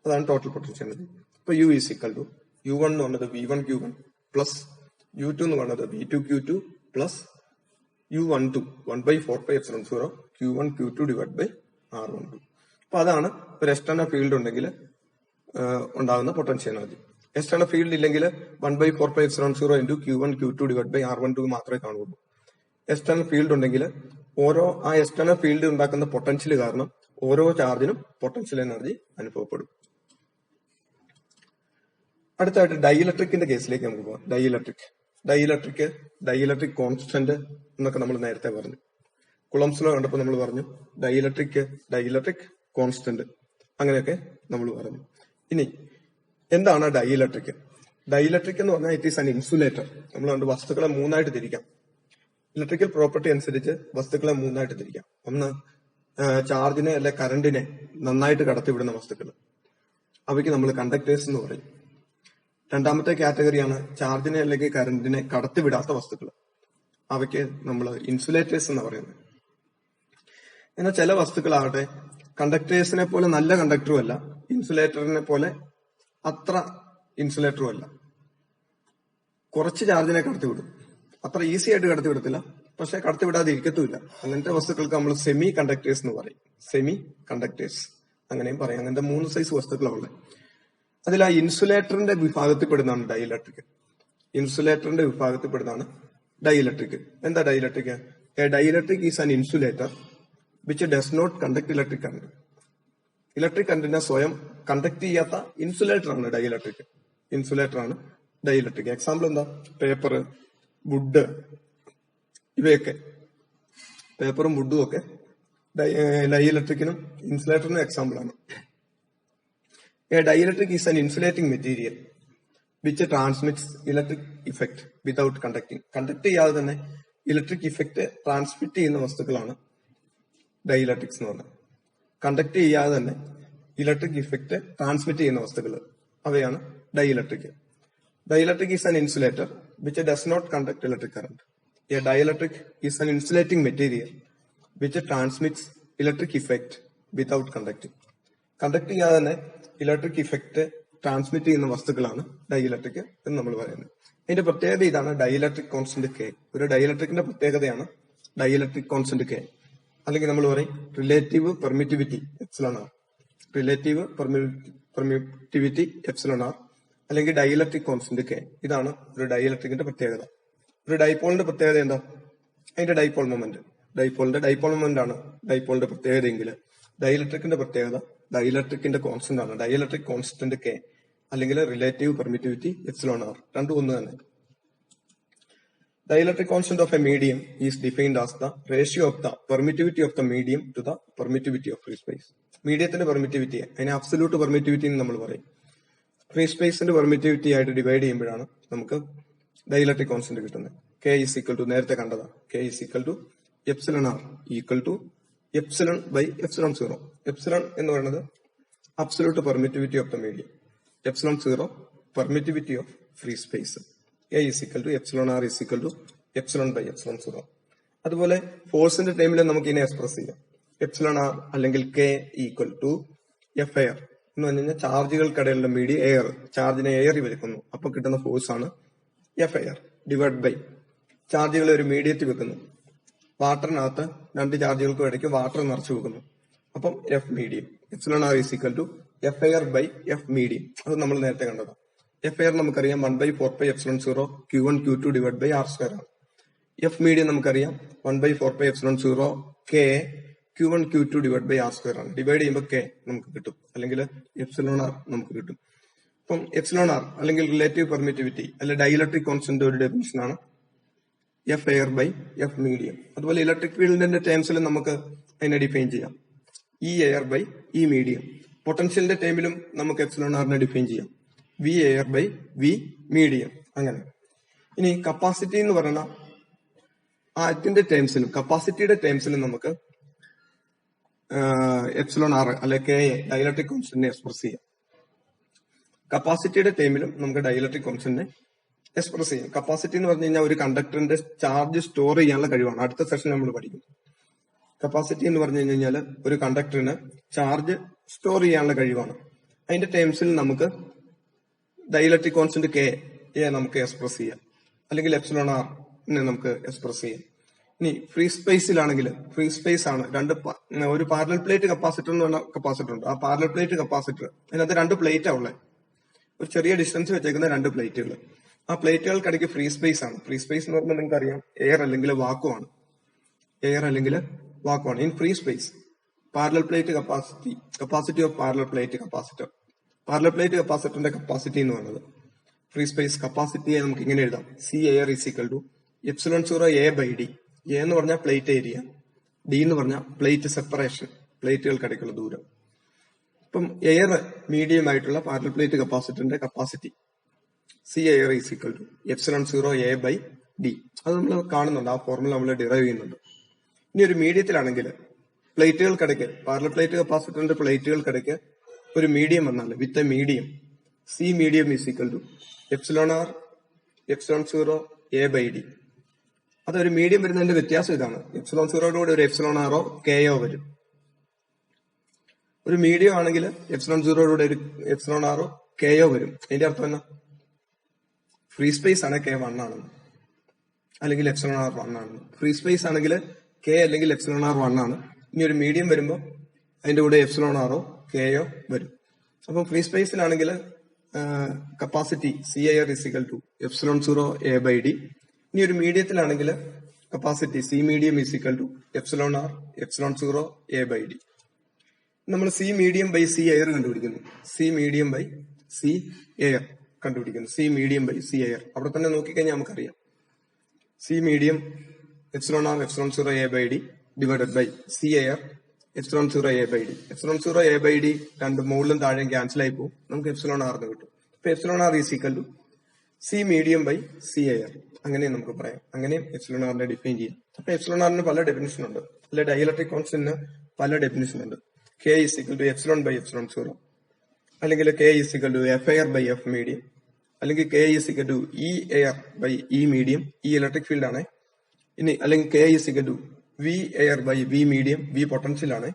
അതാണ് total potential energy. ഇപ്പൊ U is equal to U1 എന്ന് പറഞ്ഞത് V1 Q1 plus U2 എന്ന് പറഞ്ഞത് V2 Q2 plus U12 1/4πε0 Q1 Q2 divide by R12. അപ്പൊ അതാണ് ഒരു external field ഉണ്ടെങ്കിൽ ഉണ്ടാകുന്ന പൊട്ടൻഷ്യൽ എനർജി. എക്സ്റ്റേണൽ ഫീൽഡ് ഇല്ലെങ്കിൽ 1/4πε0 into Q1 Q2 divide by R12 മാത്രമേ കാണുള്ളൂ. എക്സ്റ്റേണൽ ഫീൽഡ് ഉണ്ടെങ്കിൽ ആ എക്സ്റ്റേണൽ ഫീൽഡ് ഉണ്ടാക്കുന്ന പൊട്ടൻഷ്യൽ കാരണം ഓരോ ചാർജിനും പൊട്ടൻഷ്യൽ എനർജി അനുഭവപ്പെടും. അടുത്തായിട്ട് ഡൈഇലക്ട്രിക്കിന്റെ കേസിലേക്ക് നമുക്ക് പോകാം. ഡൈഇലക്ട്രിക് കോൺസ്റ്റന്റ് എന്നൊക്കെ നമ്മൾ നേരത്തെ പറഞ്ഞു. കുളംസ് ലോ കണ്ടപ്പോൾ നമ്മൾ പറഞ്ഞു ഡൈഇലക്ട്രിക് കോൺസ്റ്റന്റ് അങ്ങനെയൊക്കെ നമ്മൾ പറഞ്ഞു. ഇനി എന്താണ് ഡൈഇലക്ട്രിക്? ഡൈഇലക്ട്രിക് എന്ന് പറഞ്ഞാൽ ഇറ്റ് ഈസ് ആൻ ഇൻസുലേറ്റർ. നമ്മൾ കണ്ട് വസ്തുക്കളെ മൂന്നായിട്ട് തിരിക്കാം. ഇലക്ട്രിക്കൽ പ്രോപ്പർട്ടി അനുസരിച്ച് വസ്തുക്കളെ മൂന്നായിട്ട് തിരിക്കാം. ഒന്ന് ചാർജിനെ അല്ലെ കറണ്ടിനെ നന്നായിട്ട് കടത്തിവിടുന്ന വസ്തുക്കൾ, അവയ്ക്ക് നമ്മൾ കണ്ടക്ടേഴ്സ് എന്ന് പറയും. രണ്ടാമത്തെ കാറ്റഗറിയാണ് ചാർജിനെ അല്ലെങ്കിൽ കറണ്ടിനെ കടത്തിവിടാത്ത വസ്തുക്കൾ, അവയ്ക്ക് നമ്മൾ ഇൻസുലേറ്റേഴ്സ് എന്ന് പറയുന്നത്. എന്നാൽ ചില വസ്തുക്കളാകട്ടെ കണ്ടക്ടേഴ്സിനെ പോലെ നല്ല കണ്ടക്ടറും അല്ല, ഇൻസുലേറ്ററിനെ പോലെ അത്ര ഇൻസുലേറ്ററും അല്ല. കുറച്ച് ചാർജിനെ കടത്തിവിടും, അത്ര ഈസി ആയിട്ട് കടത്തിവിടത്തില്ല, പക്ഷെ കടത്തിവിടാതെ ഇരിക്കത്തുമില്ല. അങ്ങനത്തെ വസ്തുക്കൾക്ക് നമ്മൾ സെമി കണ്ടക്ടേഴ്സ് എന്ന് പറയും. സെമി കണ്ടക്ടേഴ്സ് അങ്ങനെയും പറയും. അങ്ങനത്തെ 3 സൈസ് വസ്തുക്കളുള്ളത്. അതിൽ ആ ഇൻസുലേറ്ററിന്റെ വിഭാഗത്തിൽപ്പെടുന്നതാണ് ഡൈഇലക്ട്രിക്. ഇൻസുലേറ്ററിന്റെ വിഭാഗത്തിൽപ്പെടുന്നതാണ് ഡൈഇലക്ട്രിക്. എന്താ dielectric? A dielectric is an insulator which does not conduct electric current. Electric കറന്റിനെ സ്വയം കണ്ടക്ട് ചെയ്യാത്ത ഇൻസുലേറ്റർ ആണ് ഡൈഇലക്ട്രിക്. ഇൻസുലേറ്റർ ആണ് ഡൈഇലക്ട്രിക്. എക്സാമ്പിൾ എന്താ? പേപ്പർ, വുഡ്, ഇവയൊക്കെ പേപ്പറും വുഡും ഒക്കെ ഡൈഇലക്ട്രിക്കിനും ഇൻസുലേറ്ററിനും എക്സാമ്പിൾ ആണ്. A dielectric is an insulating material which transmits electric effect without conducting. Conduct ചെയ്യാതെ തന്നെ ഇലക്ട്രിക് ഇഫക്ട് ട്രാൻസ്മിറ്റ് ചെയ്യുന്ന വസ്തുക്കളാണ് ഡൈഇലക്ട്രിക്സ് എന്ന് പറഞ്ഞത്. കണ്ടക്ട് ചെയ്യാതെ തന്നെ ഇലക്ട്രിക് ഇഫക്ട് ട്രാൻസ്മിറ്റ് ചെയ്യുന്ന വസ്തുക്കൾ, അവയാണ് dielectric. Dielectric is an insulator which does not conduct electric current. A dielectric is an insulating material which transmits electric effect without conducting. Conduct ചെയ്യാതെ തന്നെ ഇലക്ട്രിക് ഇഫക്റ്റ് ട്രാൻസ്മിറ്റ് ചെയ്യുന്ന വസ്തുക്കളാണ് dielectric എന്ന് നമ്മൾ പറയുന്നത്. അതിന്റെ പ്രത്യേകത ഇതാണ്, ഡൈഇലക്ട്രിക് കോൺസ്റ്റന്റ് കെ. ഒരു ഡൈഇലക്ട്രിക്കിന്റെ പ്രത്യേകതയാണ് ഡൈഇലക്ട്രിക് കോൺസ്റ്റന്റ് കെ. അല്ലെങ്കിൽ നമ്മൾ പറയും relative permittivity epsilon R. Relative permittivity epsilon R അല്ലെങ്കിൽ ഡൈഇലക്ട്രിക് കോൺസ്റ്റന്റ് കെ. ഇതാണ് ഒരു ഡൈഇലക്ട്രിക്കിന്റെ പ്രത്യേകത. ഒരു ഡൈപോളിന്റെ പ്രത്യേകത എന്താ? അതിന്റെ ഡൈപോൾ മൊമെന്റ്. ഡൈപോൾ മൊമെന്റ് ആണ് ഡൈപോളിന്റെ പ്രത്യേകതയെങ്കിൽ ഡൈഇലക്ട്രിക്കിന്റെ പ്രത്യേകത ഡൈഇലക്ട്രിക്കിന്റെ കോൺസ്റ്റന്റ് ആണ്. ഡൈഇലക്ട്രിക് കോൺസ്റ്റന്റ് കെ അല്ലെങ്കിൽ റിലേറ്റീവ് പെർമിറ്റിവിറ്റി എപ്സിലോൺ ആർ, രണ്ടും ഒന്ന് തന്നെ. Dielectric constant of a medium is defined as the ratio of the permittivity of the medium to the permittivity of free space. മീഡിയത്തിന്റെ പെർമിറ്റിവിറ്റിയെ അതിനെ absolute permittivity എന്ന് നമ്മൾ പറയും. Free സ്പേസിന്റെ പെർമിറ്റിവിറ്റി ആയിട്ട് ഡിവൈഡ് ചെയ്യുമ്പോഴാണ് നമുക്ക് ഡൈഇലക്ട്രിക് കോൺസ്റ്റന്റ് കിട്ടുന്നത്. കെ ഈസ് ഈക്വൽ ടു നേരത്തെ കണ്ടതാ, K is equal to epsilon R equal to epsilon by epsilon zero. Epsilon എന്ന് പറയുന്നത് absolute permittivity of the medium, epsilon zero permittivity of free space. A is equal to epsilon R is equal to epsilon by epsilon 0. അതുപോലെ ഫോഴ്സിന്റെ ടൈമിൽ നമുക്ക് ഇതിനെ express ചെയ്യാം. Epsilon R അല്ലെങ്കിൽ K equal to F air എന്ന് പറഞ്ഞു കഴിഞ്ഞാൽ ചാർജുകൾക്കിടയിലുള്ള മീഡിയം എയർ, ചാർജിനെ എയറി വെക്കുന്നു, അപ്പൊ കിട്ടുന്ന ഫോഴ്സ് ആണ് എഫ് എയർ ഡിവൈഡ് ബൈ ചാർജുകൾ ഒരു മീഡിയത്തിൽ വെക്കുന്നു. വാട്ടറിനകത്ത് രണ്ട് ചാർജുകൾക്കും ഇടയ്ക്ക് വാട്ടർ നിറച്ചു വെക്കുന്നു, അപ്പം F medium. Epsilon R is equal to F air by F medium. അത് നമ്മൾ നേരത്തെ കണ്ടതാണ്. എഫ് എയർ നമുക്കറിയാം 1/4πε0 Q1 Q2 divide by R² ആണ്. എഫ് മീഡിയം നമുക്കറിയാം 1/4πε0 K Q1 Q2 divide by R² ആണ്. ഡിവൈഡ് ചെയ്യുമ്പോൾ K നമുക്ക് കിട്ടും, അല്ലെങ്കിൽ എപ്സിലോൺ ആർ നമുക്ക് കിട്ടും. അപ്പം എപ്സിലോൺ ആർ അല്ലെങ്കിൽ റിലേറ്റീവ് പെർമിറ്റിവിറ്റി അല്ലെങ്കിൽ ഡൈഇലക്ട്രിക് കോൺസ്റ്റന്റ് ഒരു ഡെഫിനിഷൻ ആണ് F air by F medium. അതുപോലെ ഇലക്ട്രിക് ഫീൽഡിന്റെ ടേംസിൽ നമുക്ക് അതിനെ ഡിഫൈൻ ചെയ്യാം E air by E medium. പൊട്ടൻഷ്യലിന്റെ ടൈമിലും നമുക്ക് എപ്സിലോൺ ആറിനെ ഡിഫൈൻ ചെയ്യാം V air by V medium. അങ്ങനെ ഇനി കപ്പാസിറ്റി എന്ന് പറയുന്ന അതിന്റെ ടേംസിലും കപ്പാസിറ്റിയുടെ ടേംസിലും നമുക്ക് എപ്സിലോൺ ആർ അല്ലെ കെ എ ഡൈഇലക്ട്രിക് കോൺസ്റ്റന്റിനെ എക്സ്പ്രസ് ചെയ്യാം. കപ്പാസിറ്റിയുടെ ടൈമിലും നമുക്ക് ഡൈഇലക്ട്രിക് കോൺസ്റ്റന്റിനെ എക്സ്പ്രസ് ചെയ്യാം. കപ്പാസിറ്റി എന്ന് പറഞ്ഞു കഴിഞ്ഞാൽ ഒരു കണ്ടക്ടറിന്റെ ചാർജ് സ്റ്റോർ ചെയ്യാനുള്ള കഴിവാണ്. അടുത്ത സെഷൻ നമ്മൾ പഠിക്കും. കപ്പാസിറ്റി എന്ന് പറഞ്ഞു കഴിഞ്ഞാൽ ഒരു കണ്ടക്ടറിന് ചാർജ് സ്റ്റോർ ചെയ്യാനുള്ള കഴിവാണ്. അതിന്റെ ടേംസിൽ നമുക്ക് ഡൈഇലക്ട്രിക് കോൺസ്റ്റന്റ് കെ എ നമുക്ക് എക്സ്പ്രസ് ചെയ്യാം, അല്ലെങ്കിൽ എപ്സിലോൺ ആറിനെ നമുക്ക് എക്സ്പ്രസ് ചെയ്യാം. ഇനി ഫ്രീ സ്പേസിലാണെങ്കിൽ ഫ്രീ സ്പേസ് ആണ് ഒരു പാരലൽ പ്ലേറ്റ് കപ്പാസിറ്റർ എന്ന് പറഞ്ഞ കപ്പാസിറ്റർ ഉണ്ട്. ആ പാരലൽ പ്ലേറ്റ് കപ്പാസിറ്റർ അതിനകത്ത് രണ്ട് പ്ലേറ്റാ ഉള്ളത്, ഒരു ചെറിയ ഡിസ്റ്റൻസ് വെച്ചേക്കുന്ന രണ്ട് പ്ലേറ്റുകൾ. ആ പ്ലേറ്റുകൾക്കിടയ്ക്ക് ഫ്രീ സ്പേസ് ആണ്. ഫ്രീ സ്പേസ് എന്ന് പറഞ്ഞാൽ നിങ്ങൾക്ക് അറിയാം എയർ അല്ലെങ്കിൽ വാക്കുമാണ്. എയർ അല്ലെങ്കിൽ വാക്കുമാണ്. In free space parallel plate capacity of parallel plate capacitor. Parallel plate കപ്പാസിറ്ററിന്റെ കപ്പാസിറ്റി എന്ന് പറയുന്നത് ഫ്രീ സ്പേസ് കപ്പാസിറ്റിയെ നമുക്ക് ഇങ്ങനെ എഴുതാം C air is equal to epsilon 0 A by D. A എന്ന് പറഞ്ഞാൽ പ്ലേറ്റ് ഏരിയ, ഡി എന്ന് പറഞ്ഞാൽ പ്ലേറ്റ് സെപ്പറേഷൻ, പ്ലേറ്റുകൾക്കിടയ്ക്കുള്ള ദൂരം. ഇപ്പം എയർ മീഡിയം ആയിട്ടുള്ള പാരലൽ പ്ലേറ്റ് കപ്പാസിറ്ററിന്റെ capacity C air is equal to epsilon 0 A by D. അത് നമ്മൾ കാണുന്നുണ്ട്, ആ ഫോർമുല നമ്മൾ ഡിറൈവ് ചെയ്യുന്നുണ്ട്. ഇനി ഒരു മീഡിയത്തിലാണെങ്കിൽ പ്ലേറ്റുകൾക്കിടയ്ക്ക് പാരലൽ പ്ലേറ്റ് കപ്പാസിറ്ററിന്റെ പ്ലേറ്റുകൾക്കിടയ്ക്ക് ഒരു മീഡിയം വന്നാൽ with A medium C medium is equal to epsilon R epsilon 0 A by D. അതൊരു മീഡിയം വരുന്നതിന്റെ വ്യത്യാസം ഇതാണ്. എപ്സിലോൺ 0യുടെ കൂടെ ഒരു എപ്സിലോൺ ആറോ കെയോ വരും. ഒരു മീഡിയം ആണെങ്കിൽ എപ്സിലോൺ 0യുടെ കൂടെ ഒരു എപ്സിലോൺ ആറോ കെയോ വരും. അതിന്റെ അർത്ഥം എന്നാ? ഫ്രീ സ്പേസ് ആണ് കെ 1 ആണെന്ന്, അല്ലെങ്കിൽ എപ്സിലോൺ ആർ 1 ആണെന്ന്. ഫ്രീ സ്പേസ് ആണെങ്കിൽ കെ അല്ലെങ്കിൽ എപ്സിലോൺ ആർ 1 ആണ്. ഇനി ഒരു മീഡിയം വരുമ്പോൾ അതിന്റെ കൂടെ എപ്സിലോൺ ആറോ കെയോ വരും. അപ്പം ഫ്രീ സ്പേസിലാണെങ്കിൽ capacity C air is equal to epsilon 0 A by D. ഇനി ഒരു മീഡിയത്തിലാണെങ്കിൽ capacity C medium is equal to epsilon R epsilon 0 A by D. നമ്മൾ C medium by C air കണ്ടുപിടിക്കുന്നു. C medium by C air കണ്ടുപിടിക്കുന്നു. C medium by C air അവിടെ തന്നെ നോക്കിക്കഴിഞ്ഞാൽ നമുക്കറിയാം C medium epsilon R epsilon 0 A by D divided by C air epsilon 0 A by D. Epsilon 0 A by D രണ്ട് മുകളിലും താഴെയും cancel ആയി പോകും, നമുക്ക് എപ്സിലോൺ ആർ എന്ന് കിട്ടും. ഇപ്പൊ epsilon R is equal to C medium by C air. അങ്ങനെയും നമുക്ക് പറയാം. അങ്ങനെയും എപ്സിലോൺ ആറിനെ ഡിഫൈൻ ചെയ്യാം. അപ്പൊ എപ്സിലോൺ ആറിന് പല ഡെഫിനിഷൻ ഉണ്ട്, അല്ലെ ഡൈഇലക്ട്രിക് കോൺസ്റ്റന്റിന് പല ഡെഫിനിഷൻ ഉണ്ട്. K is equal to epsilon by epsilon 0, അല്ലെങ്കിൽ K is equal to F air by F medium, അല്ലെങ്കിൽ K is equal to E air by E medium. ഈ ഇലക്ട്രിക് ഫീൽഡ് ആണ്. ഇനി അല്ലെങ്കിൽ K is equal to V air by V medium, V potential ആണ്.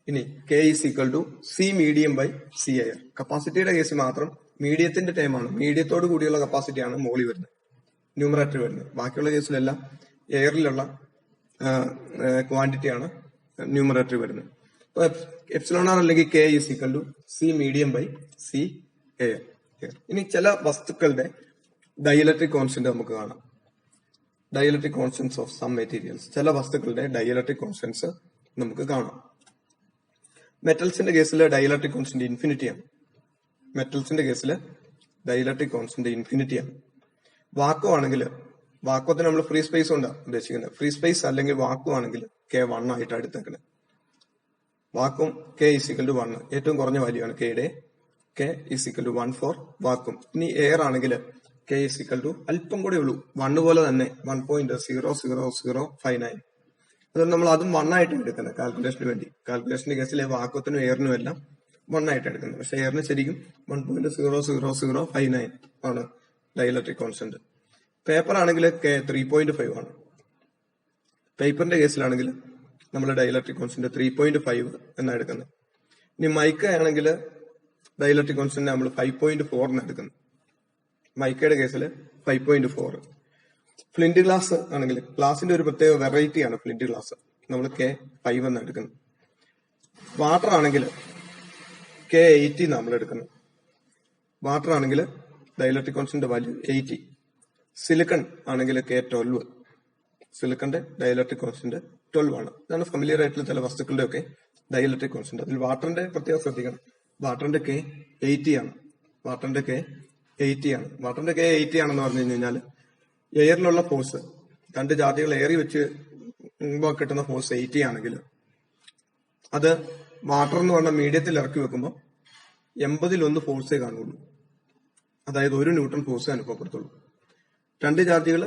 ഇനി K is equal to C medium by C air. കപ്പാസിറ്റിയുടെ case മാത്രം മീഡിയത്തിന്റെ ടൈമാണ്, മീഡിയത്തോട് കൂടിയുള്ള കപ്പാസിറ്റിയാണ് മോളി വരുന്നത്, ന്യൂമറേറ്റർ വരുന്നത്. ബാക്കിയുള്ള കേസിലെല്ലാം എയറിലുള്ള ക്വാണ്ടിറ്റിയാണ് ന്യൂമറേറ്റർ വരുന്നത്. അപ്പൊ എപ്സിലോൺ ആർ അല്ലെങ്കിൽ K is equal to C medium by C air. ഇനി ചില വസ്തുക്കളുടെ ഡൈഇലക്ട്രിക് കോൺസ്റ്റന്റ് നമുക്ക് കാണാം. Dielectric constants of some materials. ചില വസ്തുക്കളുടെ ഡൈഇലക്ട്രിക് കോൺസ്റ്റന്റ്സ് നമുക്ക് കാണാം. മെറ്റൽസിന്റെ കേസിൽ ഡൈഇലക്ട്രിക് കോൺസ്റ്റന്റ് ഇൻഫിനിറ്റി ആണ്. മെറ്റൽസിന്റെ കേസിൽ ഡൈഇലക്ട്രിക് കോൺസ്റ്റന്റ് ഇൻഫിനിറ്റി ആണ്. വാക്വം ആണെങ്കിൽ, വാക്വത്തിന് നമ്മൾ ഫ്രീ സ്പേസ് കൊണ്ടാണ് ഉദ്ദേശിക്കുന്നത്. ഫ്രീ സ്പേസ് അല്ലെങ്കിൽ വാക്വം ആണെങ്കിൽ കെ 1 ആയിട്ട് എടുത്തേക്കണേ. Vacuum K is equal to 1, ഏറ്റവും കുറഞ്ഞ വാല്യൂ ആണ് കെയുടെ. K is equal to 1 for vacuum. ഇനി എയർ ആണെങ്കിൽ കെ ഈസ് ഈക്വൽ ടു അല്പം കൂടെ ഉള്ളൂ 1 പോലെ തന്നെ 1.00059. അതുകൊണ്ട് നമ്മൾ അതും 1 ആയിട്ട് എടുക്കുന്നത് കാൽക്കുലേഷന് വേണ്ടി. കാൽക്കുലേഷന്റെ കേസിലെ വാക്വത്തിനും എയറിനും എല്ലാം 1 ആയിട്ട് എടുക്കുന്നത്. പക്ഷെ എയറിന് ശരിക്കും 1.0059 ആണ് ഡൈഇലക്ട്രിക് കോൺസ്റ്റന്റ്. പേപ്പർ ആണെങ്കിൽ കെ 3.5 ആണ്. പേപ്പറിന്റെ കേസിലാണെങ്കിൽ നമ്മൾ ഡൈഇലക്ട്രിക് കോൺസ്റ്റന്റ് 3.5 എന്നാണ് എടുക്കുന്നത്. ഇനി മൈക്ക ആണെങ്കിൽ ഡൈഇലക്ട്രിക് കോൺസ്റ്റന്റ് നമ്മൾ 5.4 എന്നാണ് എടുക്കുന്നത്. മൈക്കയുടെ കേസിൽ 5.4. ഫ്ലിന്റ് ഗ്ലാസ് ആണെങ്കിൽ ഗ്ലാസിന്റെ ഒരു പ്രത്യേക വെറൈറ്റിയാണ് ഫ്ലിന്റ് ഗ്ലാസ്, നമ്മൾ കെ 5 എന്നാണ് എടുക്കുന്നത്. വാട്ടർ ആണെങ്കിൽ കെ 80 നമ്മൾ എടുക്കുന്നത്. വാട്ടർ ആണെങ്കിൽ ഡൈഇലക്ട്രിക് കോൺസ്റ്റന്റ് വാല്യൂ 80. സിലിക്കൺ ആണെങ്കിൽ കെ 12. സിലിക്കന്റെ ഡൈഇലക്ട്രിക് കോൺസ്റ്റന്റ് 12 ആണ്. ഇതാണ് ഫെമിലിയർ ആയിട്ടുള്ള ചില വസ്തുക്കളുടെ ഒക്കെ ഡൈഇലക്ട്രിക് കോൺസ്റ്റന്റ്. അതിൽ വാട്ടറിന്റെ പ്രത്യേകം ശ്രദ്ധിക്കണം. വാട്ടറിന്റെ കെ 80 ആണ്. വാട്ടറിന്റെ കെ 80 ആണെന്ന് പറഞ്ഞു കഴിഞ്ഞാൽ എയറിലുള്ള ഫോഴ്സ്, രണ്ട് ചാർജുകൾ എയറിൽ വെച്ച് കിട്ടുന്ന ഫോഴ്സ് 80 ആണെങ്കിൽ അത് വാട്ടർ എന്ന് പറഞ്ഞ മീഡിയത്തിൽ ഇറക്കി വെക്കുമ്പോൾ 80 ഫോഴ്സേ കാണുള്ളൂ. അതായത് 1 ന്യൂട്ടൺ ഫോഴ്സ് അനുഭവപ്പെടുത്തുള്ളൂ. രണ്ട് ചാർജുകൾ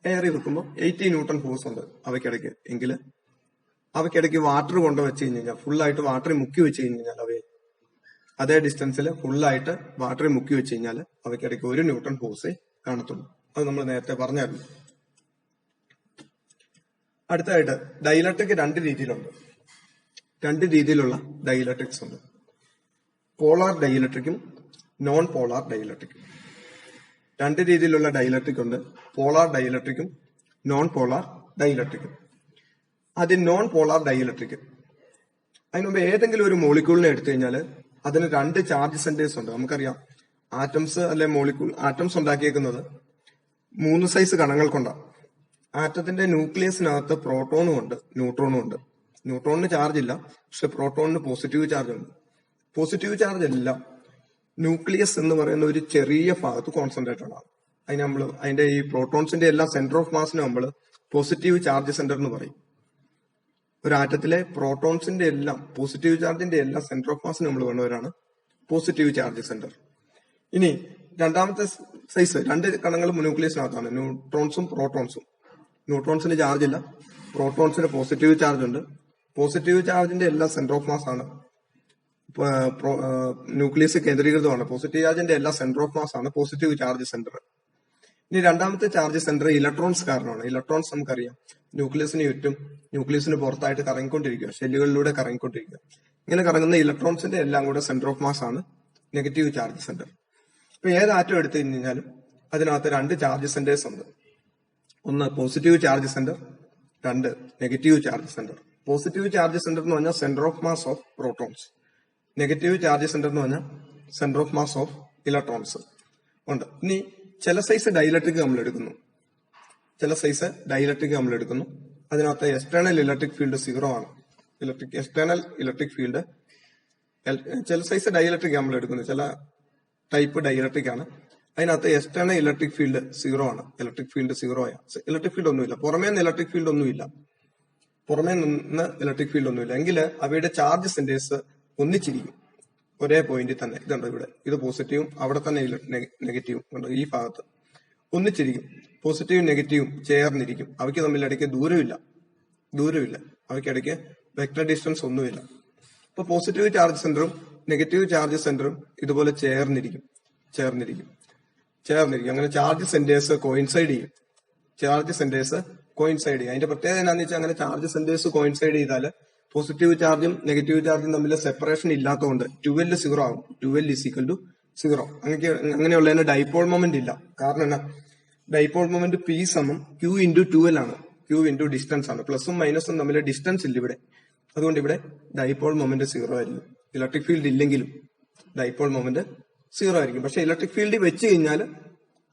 എയറിൽ വെക്കുമ്പോൾ 80 ന്യൂട്ടൺ ഫോഴ്സ് ഉണ്ട് അവയ്ക്കിടയ്ക്ക്. എങ്കിൽ അവയ്ക്കിടയ്ക്ക് വാട്ടർ കൊണ്ട് വെച്ച് കഴിഞ്ഞാൽ, ഫുള്ളായിട്ട് വാട്ടറിൽ മുക്കി വെച്ച് കഴിഞ്ഞാൽ അവയെ അതേ ഡിസ്റ്റൻസിൽ ഫുള്ളായിട്ട് വാട്ടറിൽ മുക്കി വെച്ച് കഴിഞ്ഞാൽ അവയ്ക്കിടയ്ക്ക് 1 ന്യൂട്ടൺ ഫോഴ്സേ കാണത്തുള്ളൂ. അത് നമ്മൾ നേരത്തെ പറഞ്ഞായിരുന്നു. അടുത്തതായിട്ട് ഡൈഇലക്ട്രിക് രണ്ട് രീതിയിലുണ്ട്. രണ്ട് രീതിയിലുള്ള ഡൈഇലക്ട്രിക്സ് ഉണ്ട്. പോളാർ ഡൈഇലക്ട്രിക്കും നോൺ പോളാർ ഡൈഇലക്ട്രിക്കും. രണ്ട് രീതിയിലുള്ള ഡൈഇലക്ട്രിക് ഉണ്ട്. പോളാർ ഡൈഇലക്ട്രിക്കും നോൺ പോളാർ ഡൈഇലക്ട്രിക്കും. ആദ്യം നോൺ പോളാർ ഡൈഇലക്ട്രിക്. അതിനുമുമ്പ് ഏതെങ്കിലും ഒരു മോളിക്യൂളിനെ എടുത്തു കഴിഞ്ഞാൽ അതിന് രണ്ട് ചാർജ് സെന്റേഴ്സ് ഉണ്ട്. നമുക്കറിയാം ആറ്റംസ് അല്ലെ മോളിക്യൂൾ, ആറ്റംസ് ഉണ്ടാക്കിയേക്കുന്നത് 3 സൈസ് കണങ്ങൾ കൊണ്ടാണ്. ആറ്റത്തിന്റെ ന്യൂക്ലിയസിനകത്ത് പ്രോട്ടോണും ഉണ്ട്, ന്യൂട്രോണും ഉണ്ട്. ന്യൂട്രോണിന് ചാർജ് ഇല്ല, പക്ഷെ പ്രോട്ടോണിന് പോസിറ്റീവ് ചാർജ് ഉണ്ട്. പോസിറ്റീവ് ചാർജ് എല്ലാം ന്യൂക്ലിയസ് എന്ന് പറയുന്ന ഒരു ചെറിയ ഭാഗത്ത് കോൺസെൻട്രേറ്റഡ് ആണ്. അതിന്റെ ഈ പ്രോട്ടോൺസിന്റെ എല്ലാം സെന്റർ ഓഫ് മാസിന് നമ്മൾ പോസിറ്റീവ് ചാർജ് സെന്റർ എന്ന് പറയും. ഒരു ആറ്റത്തിലെ പ്രോട്ടോൺസിന്റെ എല്ലാം പോസിറ്റീവ് ചാർജിന്റെ എല്ലാം സെന്റർ ഓഫ് മാസിന് നമ്മൾ വേണ്ടവരാണ് പോസിറ്റീവ് ചാർജ് സെന്റർ. ഇനി രണ്ടാമത്തെ സൈസ്, രണ്ട് കണങ്ങളും ന്യൂക്ലിയസിനകത്താണ്, ന്യൂട്രോൺസും പ്രോട്ടോൺസും. ന്യൂട്രോൺസിന് ചാർജ് ഇല്ല, പ്രോട്ടോൺസിന് പോസിറ്റീവ് ചാർജ് ഉണ്ട്. പോസിറ്റീവ് ചാർജിന്റെ എല്ലാം സെന്റർ ഓഫ് മാസ് ആണ് ന്യൂക്ലിയസ് കേന്ദ്രീകൃതമാണ്. പോസിറ്റീവ് ചാർജിന്റെ എല്ലാ സെന്റർ ഓഫ് മാസ് ആണ് പോസിറ്റീവ് ചാർജ് സെന്റർ. ഇനി രണ്ടാമത്തെ ചാർജ് സെന്റർ ഇലക്ട്രോൺസ് കാരണമാണ്. ഇലക്ട്രോൺസ് നമുക്കറിയാം ന്യൂക്ലിയസിന് ചുറ്റും, ന്യൂക്ലിയസിന് പുറത്തായിട്ട് കറങ്ങിക്കൊണ്ടിരിക്കുക, ഷെല്ലുകളിലൂടെ കറങ്ങിക്കൊണ്ടിരിക്കുക. ഇങ്ങനെ കറങ്ങുന്ന ഇലക്ട്രോൺസിന്റെ എല്ലാം കൂടെ സെന്റർ ഓഫ് മാസ് ആണ് നെഗറ്റീവ് ചാർജ് സെന്റർ. ഇപ്പൊ ഏത് ആറ്റം എടുത്തു കഴിഞ്ഞാലും അതിനകത്ത് രണ്ട് ചാർജ് സെന്റേഴ്സ് ഉണ്ട്. ഒന്ന് പോസിറ്റീവ് ചാർജ് സെന്റർ, രണ്ട് negative charge centre. Positive charge centre എന്ന് പറഞ്ഞാൽ centre of mass of protons. Negative charge centre എന്ന് പറഞ്ഞാൽ centre of mass of electrons ഉണ്ട്. ഇനി ചില സൈസ് ഡൈഇലക്ട്രിക് നമ്മൾ എടുക്കുന്നു, അതിനകത്ത് എക്സ്റ്റേണൽ ഇലക്ട്രിക് ഫീൽഡ് 0 ആണ്. എക്സ്റ്റേണൽ ഇലക്ട്രിക് ഫീൽഡ് ചില സൈസ് ഡൈഇലക്ട്രിക് നമ്മൾ എടുക്കുന്നു, ചില ടൈപ്പ് ഡൈഇലക്ട്രിക് ആണ്. അതിനകത്ത് എക്സ്റ്റേണൽ ഇലക്ട്രിക് ഫീൽഡ് 0 ആണ്. ഇലക്ട്രിക് ഫീൽഡ് 0 ആണ്. ഇലക്ട്രിക് ഫീൽഡ് ഒന്നുമില്ല, പുറമേ നിന്ന് ഇലക്ട്രിക് ഫീൽഡ് ഒന്നുമില്ല. എങ്കിൽ അവയുടെ ചാർജ് സെന്റേഴ്സ് ഒന്നിച്ചിരിക്കും ഒരേ പോയിന്റിൽ തന്നെ. ഇതുണ്ട് ഇവിടെ, ഇത് പോസിറ്റീവും അവിടെ തന്നെ നെഗറ്റീവും ഉണ്ട്. ഈ ഭാഗത്ത് ഒന്നിച്ചിരിക്കും, പോസിറ്റീവും നെഗറ്റീവും ചേർന്നിരിക്കും. അവയ്ക്ക് തമ്മിൽ ഇടയ്ക്ക് ദൂരമില്ല, അവയ്ക്കിടയ്ക്ക് വെക്ടർ ഡിസ്റ്റൻസ് ഒന്നുമില്ല. അപ്പൊ പോസിറ്റീവ് ചാർജ് സെന്ററും നെഗറ്റീവ് ചാർജ് സെന്ററും ഇതുപോലെ ചേർന്നിരിക്കും. അങ്ങനെ ചാർജ് സെന്റേഴ്സ് കോയിൻസൈഡ് ചെയ്യും. അതിന്റെ പ്രത്യേകത എന്താണെന്ന് വെച്ചാൽ, അങ്ങനെ ചാർജ് സെന്റേഴ്സ് കോയിൻസൈഡ് ചെയ്താൽ പോസിറ്റീവ് ചാർജും നെഗറ്റീവ് ചാർജും തമ്മിൽ സെപ്പറേഷൻ ഇല്ലാത്തതുകൊണ്ട് 2L 0 ആകും. 2L = 0. അങ്ങനെയുള്ളതിന് ഡൈപോൾ മൊമെന്റ് ഇല്ല. കാരണം എന്നാ, dipole moment P = Q × 2L ആണ്. Q × ഡിസ്റ്റൻസ് ആണ്. പ്ലസും മൈനസും തമ്മിൽ ഡിസ്റ്റൻസ് ഇല്ല ഇവിടെ. അതുകൊണ്ട് ഇവിടെ ഡൈപോൾ മൊമെന്റ് 0 ആയിരിക്കും. ഇലക്ട്രിക് ഫീൽഡ് ഇല്ലെങ്കിലും ഡൈപോൾ മൊമെന്റ് 0 ആയിരിക്കും. പക്ഷെ ഇലക്ട്രിക് ഫീൽഡ് വെച്ച് കഴിഞ്ഞാൽ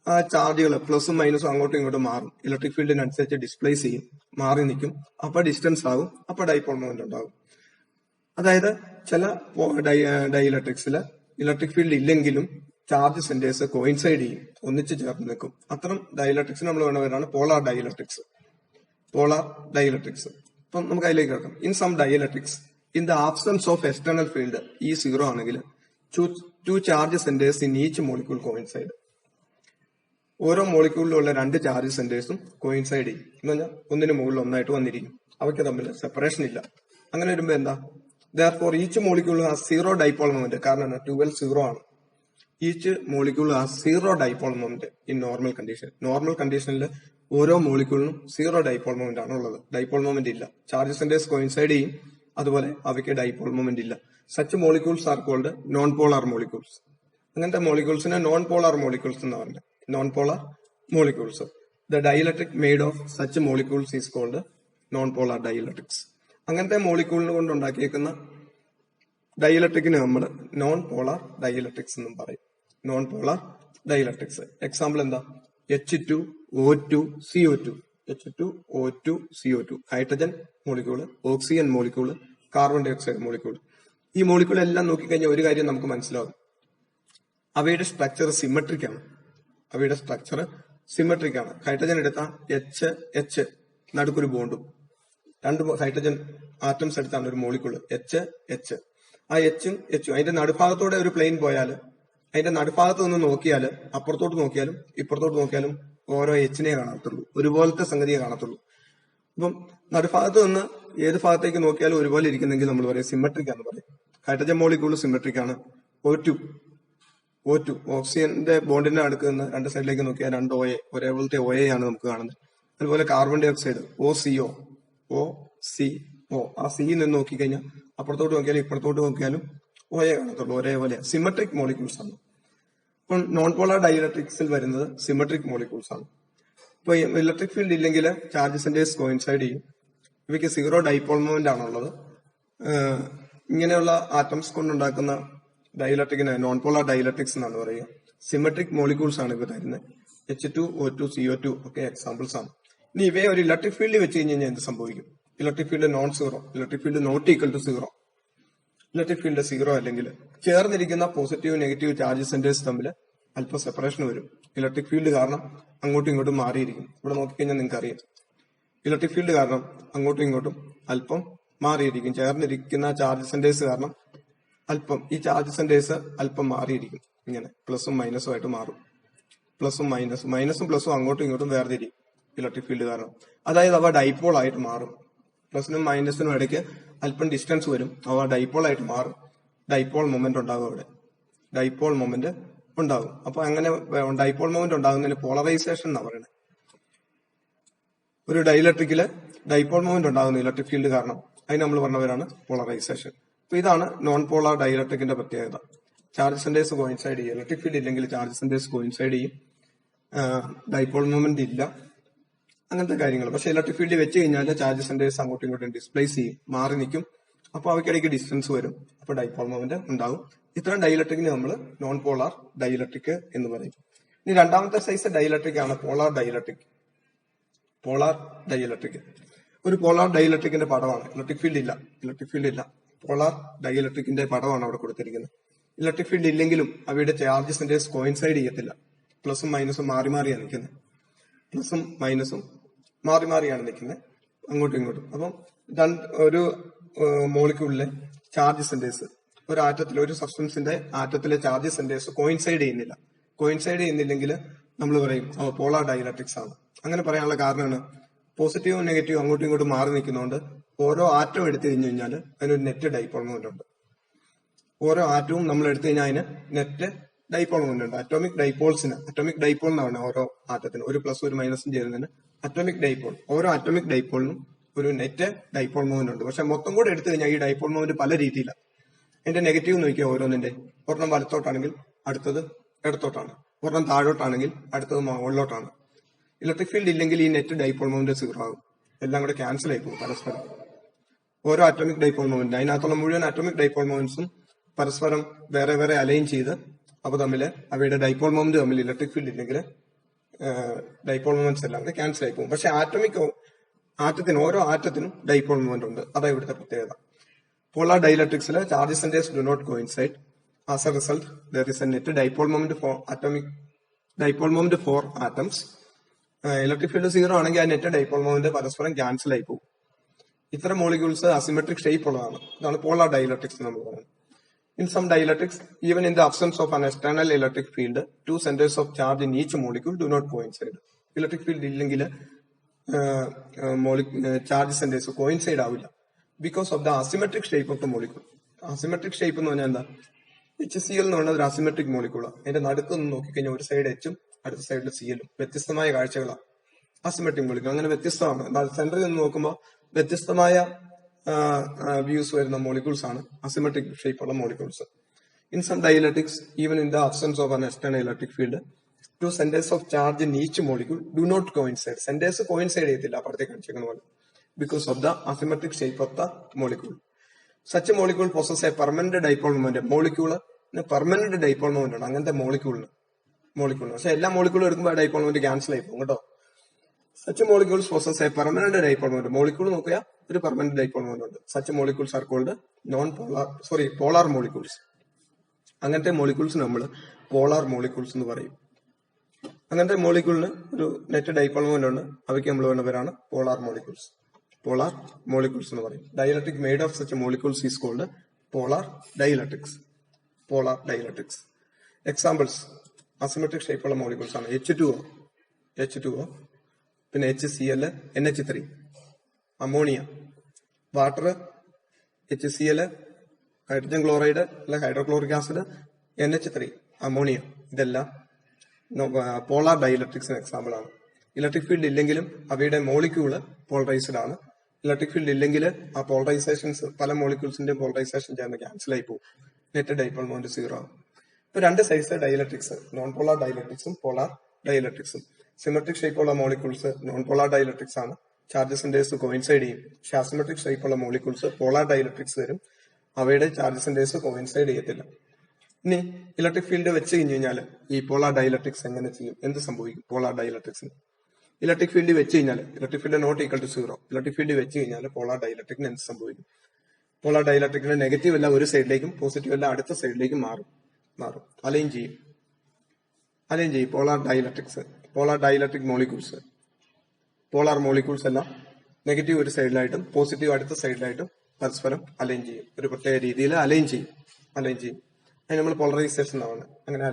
ആ ചാർജുകൾ പ്ലസും മൈനസും അങ്ങോട്ടും ഇങ്ങോട്ടും മാറും. ഇലക്ട്രിക് ഫീൽഡിനനുസരിച്ച് ഡിസ്പ്ലേസ് ചെയ്യും, മാറി നിൽക്കും. അപ്പൊ ഡിസ്റ്റൻസ് ആകും, അപ്പൊ ഡൈപോൾ മൊമെന്റ് ഉണ്ടാകും. അതായത് ചില ഡൈഇലക്ട്രിക്സിൽ ഇലക്ട്രിക് ഫീൽഡ് ഇല്ലെങ്കിലും ചാർജ് സെന്റേഴ്സ് കോയിൻസൈഡ് ചെയ്യും, ഒന്നിച്ച് ചേർന്ന് നിൽക്കും. അത്തരം ഡൈഇലക്ട്രിക്സ് നമ്മൾ വേണ്ടവരാണ് പോളാർ ഡൈഇലക്ട്രിക്സ്. അപ്പം നമുക്ക് അതിലേക്ക് കിടക്കാം. In some dielectrics, in the absence of external field ഈ 0 ആണെങ്കിൽ 2 charge centres in each molecule coincide. ഓരോ മോളിക്യൂളിലുള്ള 2 ചാർജ് സെന്റേഴ്സും കോയിൻസൈഡ് ചെയ്യും എന്ന് പറഞ്ഞാൽ ഒന്നിന് മുകളിൽ ഒന്നായിട്ട് വന്നിരിക്കും. അവയ്ക്ക് തമ്മിൽ സെപ്പറേഷൻ ഇല്ല. അങ്ങനെ വരുമ്പോൾ എന്താ, Therefore, each molecule has zero dipole moment. കാരണം 12 സീറോ ആണ്. Each molecule has zero dipole moment in normal condition. Normal കണ്ടീഷനിൽ ഓരോ മോളിക്യൂളിനും സീറോ ഡൈപോൾ മൊമെന്റ് ആണ് ഉള്ളത്. ഡൈപോൾ മൊമെന്റ് ഇല്ല. ചാർജസിന്റെ കോയിൻസൈഡ് ചെയ്യും, അതുപോലെ അവയ്ക്ക് ഡൈപോൾ മൊമെന്റ് ഇല്ല. Such molecules are called non polar molecules. അങ്ങനത്തെ മോളിക്യൂൾസിനെ നോൺ പോളാർ മോളിക്യൂൾസ് എന്ന് പറയുന്നത്. Non polar molecules. The dielectric made of such molecules is called non polar dielectrics. അങ്ങനത്തെ മോളിക്യൂളിനെ കൊണ്ട് ഉണ്ടാക്കിയേക്കുന്ന ഡൈഇലക്ട്രിക്കിന് നമ്മൾ നോൺ പോളാർ ഡൈഇലക്ട്രിക്സ് എന്നും പറയും. നോൺ പോളാർ ഡൈഇലക്ട്രിക്സ് എക്സാമ്പിൾ എന്താ? H2O2 CO2. H2O2 CO2 hydrogen molecule, oxygen molecule, carbon dioxide molecule. ഈ molecule എല്ലാം നോക്കിക്കഴിഞ്ഞാൽ ഒരു കാര്യം നമുക്ക് മനസ്സിലാവും, അവയുടെ സ്ട്രക്ചർ സിമെട്രിക് ആണ്. അവയുടെ സ്ട്രക്ചർ സിമെട്രിക് ആണ്. ഹൈഡ്രജൻ എടുത്താൽ H നടുക്കൊരു ബോണ്ടും, രണ്ട് ഹൈഡ്രജൻ ആറ്റംസ് എടുത്താണ് ഒരു മോളിക്യൂള് H. ആ എച്ചും അതിന്റെ നടുഭാഗത്തോടെ ഒരു പ്ലെയിൻ പോയാൽ അതിന്റെ നടുഭാഗത്ത് നിന്ന് നോക്കിയാൽ അപ്പുറത്തോട്ട് നോക്കിയാലും ഇപ്പുറത്തോട്ട് നോക്കിയാലും ഓരോ എച്ചിനെ കാണത്തുള്ളൂ, ഒരുപോലത്തെ സംഗതിയെ കാണത്തുള്ളൂ. അപ്പം നടുഭാഗത്ത് നിന്ന് ഏത് ഭാഗത്തേക്ക് നോക്കിയാലും ഒരുപോലെ ഇരിക്കുന്നെങ്കിൽ നമ്മൾ പറയും സിമെട്രിക് എന്ന് പറയും. ഹൈഡ്രജൻ മോളിക്യൂൾ സിമെട്രിക് ആണ്. O2 ഓക്സിജന്റെ ബോണ്ടിന്റെ അടുക്ക് നിന്ന് രണ്ട് സൈഡിലേക്ക് നോക്കിയാൽ രണ്ട് OA, ഒരേപോലത്തെ OA ആണ് നമുക്ക് കാണുന്നത്. അതുപോലെ കാർബൺ ഡൈ ഓക്സൈഡ് OCO. ആ സി നിന്ന് നോക്കിക്കഴിഞ്ഞാൽ അപ്പുറത്തോട്ട് നോക്കിയാലും ഇപ്പുറത്തോട്ട് നോക്കിയാലും OA കാണത്തുള്ളൂ, ഒരേപോലെ സിമെട്രിക് മോളിക്യൂൾസ് ആണ്. ഇപ്പം നോൺ പോളാർ ഡൈഇലക്ട്രിക്സിൽ വരുന്നത് സിമെട്രിക് മോളിക്യൂൾസ് ആണ്. ഇപ്പൊ ഇലക്ട്രിക് ഫീൽഡ് ഇല്ലെങ്കിൽ ചാർജസിന്റെ കോയിൻസൈഡ് ചെയ്യും. ഇവയ്ക്ക് സീറോ ഡൈപോൾ മൊമെന്റ് ആണുള്ളത്. ഇങ്ങനെയുള്ള ആറ്റംസ് കൊണ്ടുണ്ടാക്കുന്ന ഡൈഇലക്ട്രിക്കിന് നോൺ പോളാർ ഡൈഇലക്ട്രിക്സ് എന്നാണ് പറയുക. സിമെട്രിക് മോളിക്യൂൾസ് ആണ് ഇവ തരുന്നത്. H2O2 CO2 ഒക്കെ എക്സാമ്പിൾസ് ആണ്. ഇനി ഇവയെ ഒരു ഇലക്ട്രിക് ഫീൽഡ് വെച്ച് കഴിഞ്ഞാൽ എന്ത് സംഭവിക്കും? Electric field non zero, electric field not equal to zero. Electric field zero അല്ലെങ്കിൽ ചേർന്നിരിക്കുന്ന പോസിറ്റീവ് നെഗറ്റീവ് ചാർജ് സെന്റേഴ്സ് തമ്മിൽ അല്പം സെപ്പറേഷൻ വരും. ഇലക്ട്രിക് ഫീൽഡ് കാരണം അങ്ങോട്ടും ഇങ്ങോട്ടും മാറിയിരിക്കും. ഇവിടെ നോക്കിക്കഴിഞ്ഞാൽ നിങ്ങൾക്ക് അറിയാം, ഇലക്ട്രിക് ഫീൽഡ് കാരണം അങ്ങോട്ടും ഇങ്ങോട്ടും അല്പം മാറിയിരിക്കും. ചേർന്നിരിക്കുന്ന ചാർജ് സെന്റേഴ്സ് കാരണം അല്പം ഈ ചാർജ് സെന്റേഴ്സ് അല്പം മാറിയിരിക്കും. ഇങ്ങനെ പ്ലസും മൈനസും ആയിട്ട് മാറും. മൈനസും പ്ലസും അങ്ങോട്ടും ഇങ്ങോട്ടും വേർതിരിക്കും ഇലക്ട്രിക് ഫീൽഡ് കാരണം. അതായത് അവ ഡൈപോൾ ആയിട്ട് മാറും. പ്ലസിനും മൈനസിനും ഇടയ്ക്ക് അല്പം ഡിസ്റ്റൻസ് വരും, അവ ഡൈപോൾ ആയിട്ട് മാറും. ഡൈപോൾ മൊമെന്റ് ഉണ്ടാകും. അവിടെ ഡൈപോൾ മൊമെന്റ് ഉണ്ടാകും. അപ്പൊ അങ്ങനെ ഡൈപോൾ മൊമെന്റ് ഉണ്ടാകുന്നതിന് പോളറൈസേഷൻ എന്നാ പറയുന്നത്. ഒരു ഡൈഇലക്ട്രിക്കില് ഡൈപോൾ മൊമെന്റ് ഉണ്ടാകുന്ന ഇലക്ട്രിക് ഫീൽഡ് കാരണം അതിന് നമ്മൾ പറഞ്ഞവരാണ് പോളറൈസേഷൻ. അപ്പൊ ഇതാണ് നോൺ പോളാർ ഡൈഇലക്ട്രിക്കിന്റെ പ്രത്യേകത. ചാർജ് സെന്റേഴ്സ് കോയിൻസൈഡ് ചെയ്യും. ഇലക്ട്രിക് ഫീൽഡ് ഇല്ലെങ്കിൽ ചാർജ് സെന്റേഴ്സ് കോയിൻസൈഡ് ചെയ്യും. ഡൈപോൾ മൊമെന്റ് ഇല്ല, അങ്ങനത്തെ കാര്യങ്ങൾ. പക്ഷെ ഇലക്ട്രിക് ഫീൽഡ് വെച്ച് കഴിഞ്ഞാൽ ചാർജ് സെന്റേഴ്സ് അങ്ങോട്ടും ഇങ്ങോട്ടും ഡിസ്പ്ലേസ് ചെയ്യും, മാറി നിൽക്കും. അപ്പൊ അവയ്ക്കിടയ്ക്ക് ഡിസ്റ്റൻസ് വരും, അപ്പൊ ഡൈപോൾ മൊമെന്റ് ഉണ്ടാകും. ഇത്തരം ഡൈഇലക്ട്രിക്കിന് നമ്മൾ നോൺ പോളാർ ഡൈഇലക്ട്രിക് എന്ന് പറയും. ഇനി രണ്ടാമത്തെ സൈസ് ഡൈഇലക്ട്രിക് ആണ് പോളാർ ഡൈഇലക്ട്രിക്. ഒരു പോളാർ ഡൈഇലക്ട്രിക്കിന്റെ പടമാണ്. ഇലക്ട്രിക് ഫീൽഡ് ഇല്ല, പോളാർ ഡൈഇലക്ട്രിക്കിന്റെ പടമാണ് അവിടെ കൊടുത്തിരിക്കുന്നത്. ഇലക്ട്രിക് ഫീൽഡ് ഇല്ലെങ്കിലും അവയുടെ ചാർജ് സെന്റേഴ്സ് കോയിൻസൈഡ് ചെയ്യത്തില്ല. പ്ലസും മൈനസും മാറി മാറിയാണ് നിൽക്കുന്നത്. അങ്ങോട്ടും ഇങ്ങോട്ടും. അപ്പം ഒരു മോളിക്യൂളിലെ ചാർജ് സെന്റേഴ്സ് ഒരു ആറ്റത്തിലെ ഒരു സബ്സ്റ്റൻസിന്റെ ആറ്റത്തിലെ ചാർജ് സെന്റേഴ്സ് കോയിൻസൈഡ് ചെയ്യുന്നില്ലെങ്കിൽ നമ്മൾ പറയും പോളാർ ഡൈഇലക്ട്രിക്സ് ആണ്. അങ്ങനെ പറയാനുള്ള കാരണമാണ് പോസിറ്റീവും നെഗറ്റീവും അങ്ങോട്ടും ഇങ്ങോട്ടും മാറി നിൽക്കുന്നതുകൊണ്ട് ഓരോ ആറ്റം എടുത്തു കഴിഞ്ഞു കഴിഞ്ഞാൽ അതിനൊരു നെറ്റ് ഡൈപോൾ മൊമെന്റ് ഉണ്ട്. ഓരോ ആറ്റവും നമ്മൾ എടുത്തു കഴിഞ്ഞാൽ അതിന് നെറ്റ് ഡൈപോൾ മൊമെന്റ് ഉണ്ട്. അറ്റോമിക് ഡൈപോൾ എന്നാണ് ഓരോ ആറ്റത്തിന്. ഒരു പ്ലസ് ഒരു മൈനസും ചേരുന്നതിന് അറ്റോമിക് ഡൈപോൾ. ഓരോ അറ്റോമിക് ഡൈപോളിനും ഒരു നെറ്റ് ഡൈപോൾ മൊമെന്റ് ഉണ്ട്. പക്ഷെ മൊത്തം കൂടെ എടുത്തു കഴിഞ്ഞാൽ ഈ ഡൈപോൾ മൊമെന്റ് പല രീതിയിലാണ്. അതിന്റെ നെഗറ്റീവ് നോക്കിയാൽ ഓരോന്നിന്റെ ഒരെണ്ണം വലത്തോട്ടാണെങ്കിൽ അടുത്തത് ഇടത്തോട്ടാണ്, ഒരെണ്ണം താഴോട്ടാണെങ്കിൽ അടുത്തത് മുകളിലോട്ടാണ്. ഇലക്ട്രിക് ഫീൽഡ് ഇല്ലെങ്കിൽ ഈ നെറ്റ് ഡൈപോൾ മൊമെന്റ് സീറോ ആകും. എല്ലാം കൂടെ ക്യാൻസൽ ആയി പോകും പരസ്പരം. ഓരോ അറ്റോമിക് ഡൈപോൾ മൊമെന്റ് അതിനകത്തുള്ള മുഴുവൻ അറ്റോമിക് ഡൈപോൾ മൊമെന്റ്സും പരസ്പരം വേറെ വേറെ അലൈൻ ചെയ്ത് അവയുടെ ഡൈപോൾ മൊമെന്റ് തമ്മിൽ ഇലക്ട്രിക് ഫീൽഡ് ഇല്ലെങ്കിൽ ഡൈപോൾ മൊമെന്റ്സ് എല്ലാം കൂടെ ക്യാൻസൽ ആയി പോകും. പക്ഷെ ഓരോ ആറ്റത്തിനും ഡൈപോൾ മൊമെന്റ് ഉണ്ട്. അതാണ് ഇവിടുത്തെ പ്രത്യേകത. പോളാർ ഡൈഇലക്ട്രിക്സിലെ charge centres do not coincide. As a result there is a net dipole moment for atoms. Electric field zero ആണെങ്കിൽ ആ നെറ്റ് ഡൈപോൾ മൊമെന്റ് പരസ്പരം ക്യാൻസൽ ആയി പോകും. ഇത്തരം മോളിക്യൂൾസ് അസിമെട്രിക് ഷേപ്പ് ഉള്ളതാണ്. ഇതാണ് പോളാർ ഡൈഇലക്ട്രിക്സ് നമ്മൾ പറയുന്നത്. In some dielectrics, even in the absence of an external electric field, two centers of charge in each molecule do not coincide. Electric field ഇല്ലെങ്കിൽ charge centres coincide ആവില്ല. Because of the asymmetric shape of the molecule. Asymmetric shape എന്ന് പറഞ്ഞാൽ എന്താ? HCl എന്ന് പറയുന്നത് ഒരു asymmetric മോളിക്യൂളാണ്. അതിന്റെ നടുക്കൊന്ന് നോക്കിക്കഴിഞ്ഞാൽ ഒരു സൈഡ് H ഉം അടുത്ത സൈഡിൽ Cl-ഉം വ്യത്യസ്തമായ കാഴ്ചകളാണ്. അസിമെട്രിക് മോളിക്യൂൾ അങ്ങനെ വ്യത്യസ്തമാണ്. എന്നാൽ സെന്ററിൽ നിന്ന് നോക്കുമ്പോൾ വ്യത്യസ്തമായ വ്യൂസ് വരുന്ന മോളിക്യൂൾസ് ആണ് അസിമെട്രിക് ഷേപ്പ് ഉള്ള molecules. In some dielectrics, even in the absence of an external electric field, two centers of charge in each molecule do not coincide. Centers coincide ചെയ്യത്തില്ല അപ്പുറത്തേക്ക് കാണിച്ചേക്കുന്ന പോലെ, because of the asymmetric shape of the molecule. Such a molecule possesses a permanent dipole moment. Molecule permanent dipole moment ആണ് അങ്ങനത്തെ മോളിക്യൂളിന്. പക്ഷെ എല്ലാ മോളിക്യൂളും എടുക്കുമ്പോൾ dipole moment cancel ആയി പോകും കേട്ടോ. Such molecules possess a permanent dipole moment. Molecule നോക്കിയാൽ ഒരു പെർമനന്റ് ഡൈപോൾ മൊമെന്റ് ഉണ്ട്. Such molecules are called polar molecules. അങ്ങനത്തെ മോളിക്യൂൾസ് നമ്മൾ പോളാർ മോളിക്യൂൾസ് എന്ന് പറയും. അങ്ങനത്തെ മോളിക്യൂളിന് ഒരു നെറ്റ് ഡൈപോൾ മൊമെന്റ് ഉണ്ട്. അവയ്ക്ക് നമ്മൾ പറയുന്ന പേരാണ് പോളാർ മോളിക്യൂൾസ്. പോളാർ മോളിക്യൂൾസ് എന്ന് പറയും. Dielectric made of such molecules is called polar dielectrics. Polar dielectrics. Examples asymmetric ഷേപ്പുള്ള മോളിക്യൂൾസ് ആണ് H2O, പിന്നെ HCl, NH3, ammonia, water, HCl, hydrogen chloride അല്ല ഹൈഡ്രോക്ലോറിക് ആസിഡ്, NH3, അമോണിയ. ഇതെല്ലാം പോളാർ ഡൈലക്ട്രിക്സിന് example ആണ്. Electric field ഇല്ലെങ്കിലും അവയുടെ മോളിക്യൂള് പോളറൈസ്ഡ് ആണ്. ഇലക്ട്രിക് ഫീൽഡ് ഇല്ലെങ്കിൽ ആ പോളറൈസേഷൻസ് പല മോളിക്യൂൾസിന്റെ പോളറൈസേഷൻ ചേർന്ന് ക്യാൻസൽ ആയി പോകും. നെറ്റ് ഡൈപോൾ മൊമെന്റ് 0 ആവും. ഇപ്പൊ രണ്ട് സൈസ് ഡൈലക്ട്രിക്സ്, നോൺ പോളാർ ഡൈലക്ട്രിക്സും പോളാർ ഡൈലക്ട്രിക്സും. സിമെട്രിക് ഷേപ്പുള്ള മോളിക്യൂൾസ് നോൺ പോളാർ ഡൈലക്ട്രിക്സ് ആണ്. ചാർജസ് സെന്റേഴ്സ് കോയിൻസൈഡ് ചെയ്യും. പക്ഷെ അസിമെട്രിക് ഷേപ്പുള്ള മോളിക്യൂൾസ് പോളാർ ഡൈലക്ട്രിക്സ് വരും. അവയുടെ ചാർജ് സെന്റേഴ്സ് കോയിൻസൈഡ് ചെയ്യത്തില്ല. ഇനി ഇലക്ട്രിക് ഫീൽഡ് വെച്ച് കഴിഞ്ഞു കഴിഞ്ഞാൽ ഈ പോളാർ ഡൈലക്ട്രിക്സ് എങ്ങനെ ചെയ്യും? എന്ത് സംഭവിക്കും പോളാർ ഡൈലക്ട്രിക്സിന്? ഇലക്ട്രിക് ഫീൽഡ് വെച്ച് കഴിഞ്ഞാൽ electric field not equal to 0. Electric field വെച്ച് കഴിഞ്ഞാൽ പോളാർ ഡൈലക്ട്രിക്കിന് എന്ത് സംഭവിക്കും? പോളാർ ഡൈലക്ട്രിക്കിന് നെഗറ്റീവ് അല്ല ഒരു സൈഡിലേക്കും പോസിറ്റീവ് അല്ല അടുത്ത സൈഡിലേക്കും മാറും. അലൈൻ ചെയ്യും. Polar dielectrics, polar dielectric molecules, polar molecules എല്ലാം നെഗറ്റീവ് ഒരു സൈഡിലായിട്ടും പോസിറ്റീവ് അടുത്ത സൈഡിലായിട്ടും പരസ്പരം അലൈൻ ചെയ്യും. ഒരു പ്രത്യേക രീതിയിൽ അലൈൻ ചെയ്യും. അതിന് നമ്മൾ പോളറൈസേഷൻ എന്നാണ് അങ്ങനെ